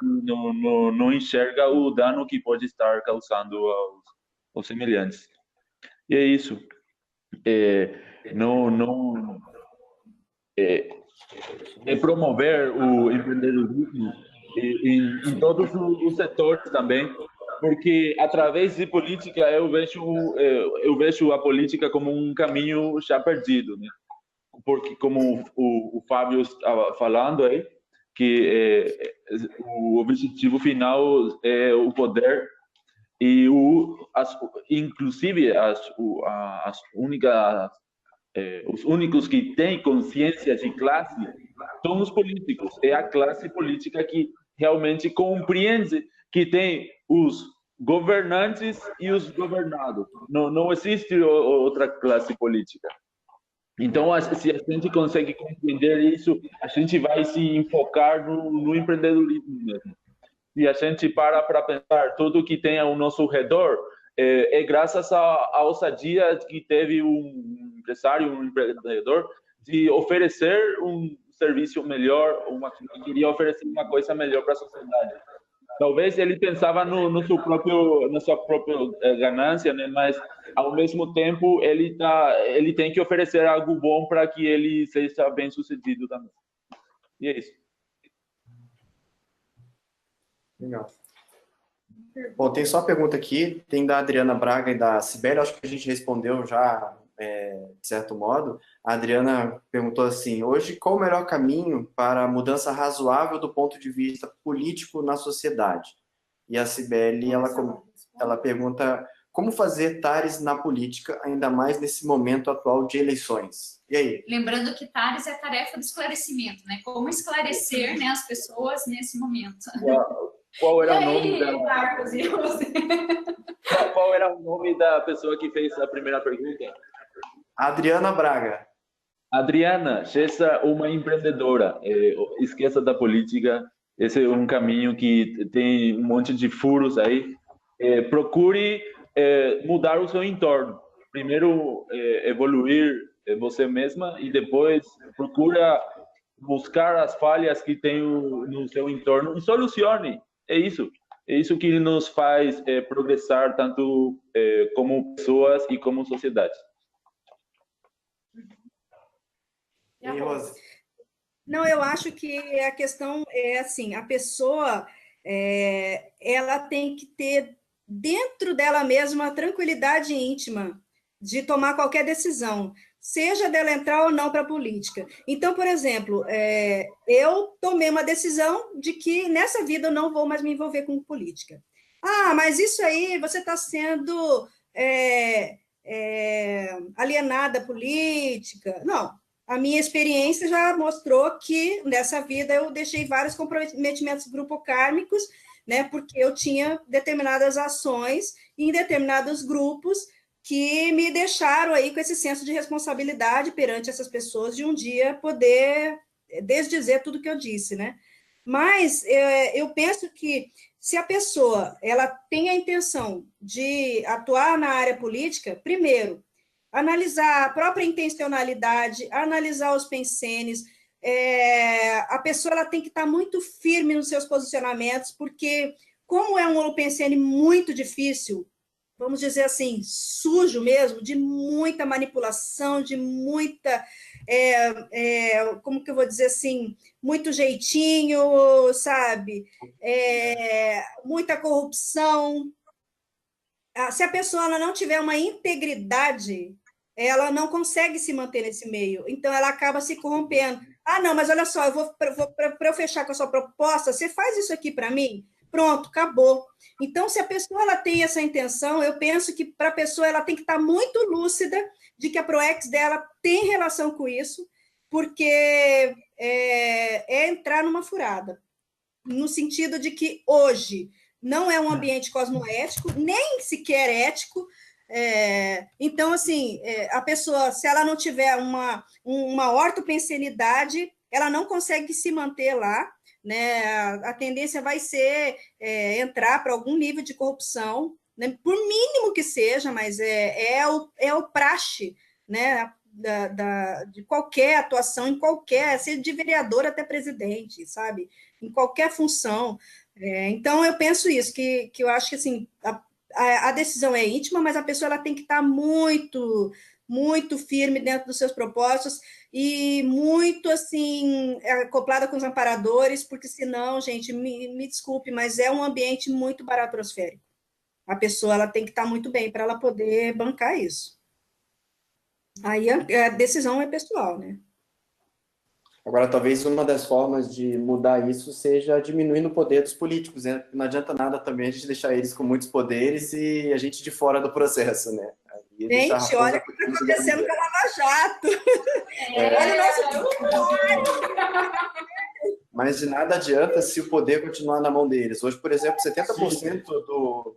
não enxerga o dano que pode estar causando aos semelhantes. E é isso. Promover o empreendedorismo em todos os setores também, porque através de política eu vejo a política como um caminho já perdido, né? Porque como o Fábio estava falando aí, que o objetivo final é o poder. E inclusive os únicos que têm consciência de classe são os políticos. É a classe política que realmente compreende que tem os governantes e os governados. Não existe outra classe política. Então, se a gente consegue compreender isso, a gente vai se enfocar no empreendedorismo mesmo. Se a gente para pensar tudo que tem ao nosso redor, é graças à ousadia que teve um empresário, um empreendedor, de oferecer um serviço melhor, queria oferecer uma coisa melhor para a sociedade. Talvez ele pensava na sua própria ganância, né? Mas ao mesmo tempo ele tem que oferecer algo bom para que ele seja bem sucedido também. E é isso.
Legal. Bom, tem só a pergunta aqui, tem da Adriana Braga e da Cibele, acho que a gente respondeu já, de certo modo. A Adriana perguntou assim, hoje qual o melhor caminho para a mudança razoável do ponto de vista político na sociedade? E a Cibele, ela pergunta, como fazer TARES na política, ainda mais nesse momento atual de eleições? E aí?
Lembrando que TARES é tarefa de esclarecimento, né? Como esclarecer, né, as pessoas nesse momento.
Qual era o nome
Marcos, e você?
Qual era o nome da pessoa que fez a primeira pergunta?
Adriana Braga.
Adriana, seja uma empreendedora, esqueça da política, esse é um caminho que tem um monte de furos aí. Procure mudar o seu entorno. Primeiro, evoluir você mesma e depois procura buscar as falhas que tem no seu entorno e solucione. É isso que nos faz progressar tanto como pessoas e como sociedade.
E aí, Rose?
Não, eu acho que a questão é assim, a pessoa ela tem que ter dentro dela mesma a tranquilidade íntima de tomar qualquer decisão, seja dela entrar ou não para a política. Então, por exemplo, eu tomei uma decisão de que nessa vida eu não vou mais me envolver com política. Ah, mas isso aí você está sendo alienada à política. Não, a minha experiência já mostrou que nessa vida eu deixei vários comprometimentos grupocármicos, né, porque eu tinha determinadas ações em determinados grupos que me deixaram aí com esse senso de responsabilidade perante essas pessoas de um dia poder desdizer tudo que eu disse, né? Mas eu penso que se a pessoa ela tem a intenção de atuar na área política, primeiro, analisar a própria intencionalidade, analisar os pensenes, a pessoa ela tem que estar muito firme nos seus posicionamentos, porque como é um holopensene muito difícil, vamos dizer assim, sujo mesmo, de muita manipulação, de muita, como que eu vou dizer assim, muito jeitinho, sabe? Muita corrupção. Se a pessoa ela não tiver uma integridade, ela não consegue se manter nesse meio, então ela acaba se corrompendo. Ah, não, mas olha só, para eu fechar com a sua proposta, você faz isso aqui para mim? Pronto, acabou. Então, se a pessoa ela tem essa intenção, eu penso que para a pessoa ela tem que estar muito lúcida de que a ProEx dela tem relação com isso, porque é entrar numa furada, no sentido de que hoje não é um ambiente cosmoético, nem sequer ético. Então, assim, a pessoa, se ela não tiver uma ortopensenidade, ela não consegue se manter lá, né? A tendência vai ser entrar para algum nível de corrupção, né? Por mínimo que seja, mas o praxe, né? De qualquer atuação, em qualquer, seja de vereador até presidente, sabe? Em qualquer função. Então, eu penso isso, que eu acho que assim, a decisão é íntima, mas a pessoa ela tem que estar muito, muito firme dentro dos seus propósitos e muito assim, acoplada com os amparadores, porque senão, gente, me desculpe, mas é um ambiente muito baratrosférico. A pessoa ela tem que estar muito bem para ela poder bancar isso. Aí a decisão é pessoal, né?
Agora, talvez uma das formas de mudar isso seja diminuindo o poder dos políticos, né? Não adianta nada também a gente deixar eles com muitos poderes e a gente de fora do processo, né?
Gente, olha o que está acontecendo com a Lava Jato. Olha o nosso...
Mas de nada adianta se o poder continuar na mão deles. Hoje, por exemplo, 70%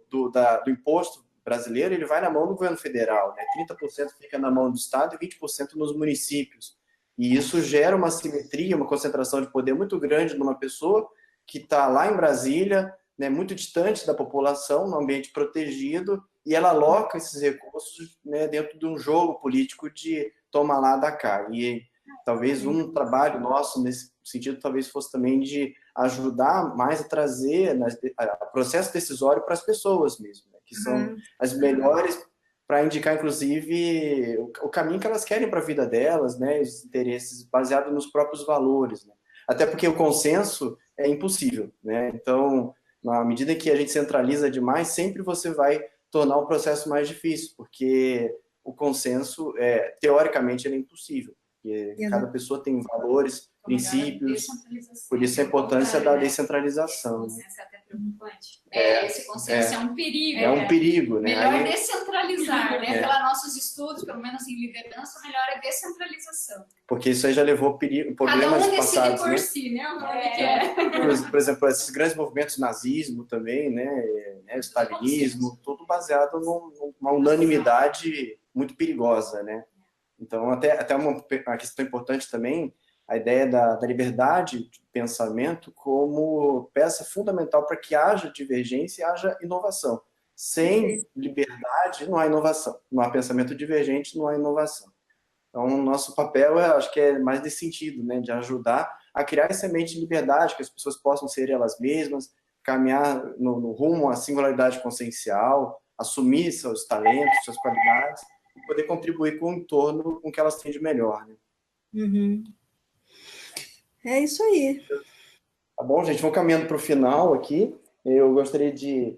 do imposto brasileiro ele vai na mão do governo federal, né? 30% fica na mão do Estado e 20% nos municípios. E isso gera uma simetria, uma concentração de poder muito grande numa pessoa que está lá em Brasília, né, muito distante da população, num ambiente protegido, e ela aloca esses recursos, né, dentro de um jogo político de toma lá, dá cá. E talvez um trabalho nosso nesse sentido talvez fosse também de ajudar mais a trazer o processo decisório para as pessoas mesmo, né, que são as melhores para indicar, inclusive, o caminho que elas querem para a vida delas, né, os interesses baseados nos próprios valores, né? Até porque o consenso é impossível, né? Então, na medida que a gente centraliza demais, sempre você vai tornar o processo mais difícil, porque o consenso, teoricamente, ele é impossível, porque cada pessoa tem valores, princípios, por isso a importância da descentralização.
Né? É até preocupante. Esse consenso é um perigo.
É um perigo, né?
Melhor descentralizar, né? Pelos nossos estudos, pelo menos em liderança, melhor é descentralização.
Porque isso aí já levou problemas passados,
por
né?
si, né?
Por exemplo, esses grandes movimentos, nazismo também, né? O stalinismo, tudo baseado numa unanimidade muito perigosa, né? Então, até uma questão importante também, a ideia da liberdade de pensamento como peça fundamental para que haja divergência e haja inovação. Sem liberdade, não há inovação. Não há pensamento divergente, não há inovação. Então, o nosso papel, acho que é mais nesse sentido, né, de ajudar a criar essa mente de liberdade, que as pessoas possam ser elas mesmas, caminhar no rumo à singularidade consciencial, assumir seus talentos, suas qualidades, e poder contribuir com o entorno com o que elas têm de melhor. Né?
Uhum. É isso aí.
Tá bom, gente? Vamos caminhando para o final aqui. Eu gostaria de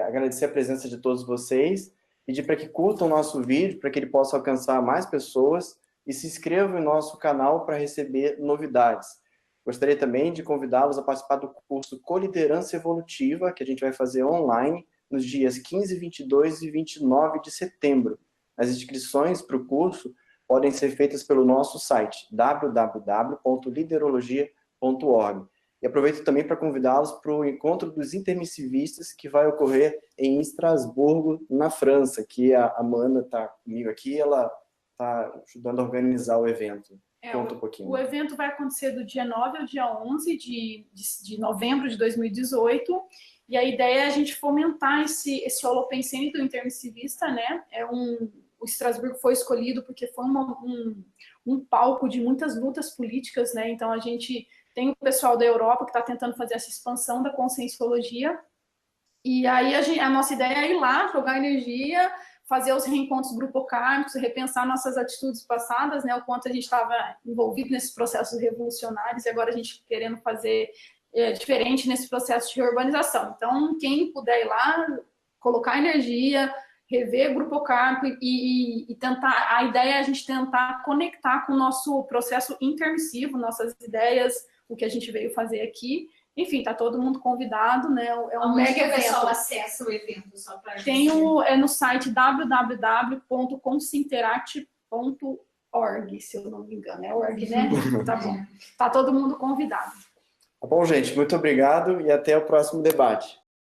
agradecer a presença de todos vocês, pedir para que curtam o nosso vídeo, para que ele possa alcançar mais pessoas, e se inscrevam no nosso canal para receber novidades. Gostaria também de convidá-los a participar do curso Coliderança Evolutiva, que a gente vai fazer online nos dias 15, 22 e 29 de setembro. As inscrições para o curso podem ser feitas pelo nosso site, www.liderologia.org. E aproveito também para convidá-los para o Encontro dos Intermissivistas, que vai ocorrer em Estrasburgo, na França, que a Amanda está comigo aqui, ela está ajudando a organizar o evento. Conta um pouquinho.
O evento vai acontecer do dia 9 ao dia 11 de novembro de 2018, e a ideia é a gente fomentar esse holopensene do intermissivista, né? O Estrasburgo foi escolhido porque foi um palco de muitas lutas políticas, né? Então a gente tem o pessoal da Europa que está tentando fazer essa expansão da conscienciologia, e aí a nossa ideia é ir lá, jogar energia, fazer os reencontros grupocármicos, repensar nossas atitudes passadas, né? O quanto a gente estava envolvido nesses processos revolucionários, e agora a gente querendo fazer diferente nesse processo de reurbanização. Então, quem puder ir lá, colocar energia, rever grupocármico e tentar, a ideia é a gente tentar conectar com o nosso processo intermissivo, nossas ideias, o que a gente veio fazer aqui. Enfim, tá todo mundo convidado, né? É um mega evento.
O pessoal acessa o evento só para
tem no site www.conscienteract.org, se eu não me engano, é org, né? Tá bom. Tá todo mundo convidado.
Tá bom, gente, muito obrigado e até o próximo debate.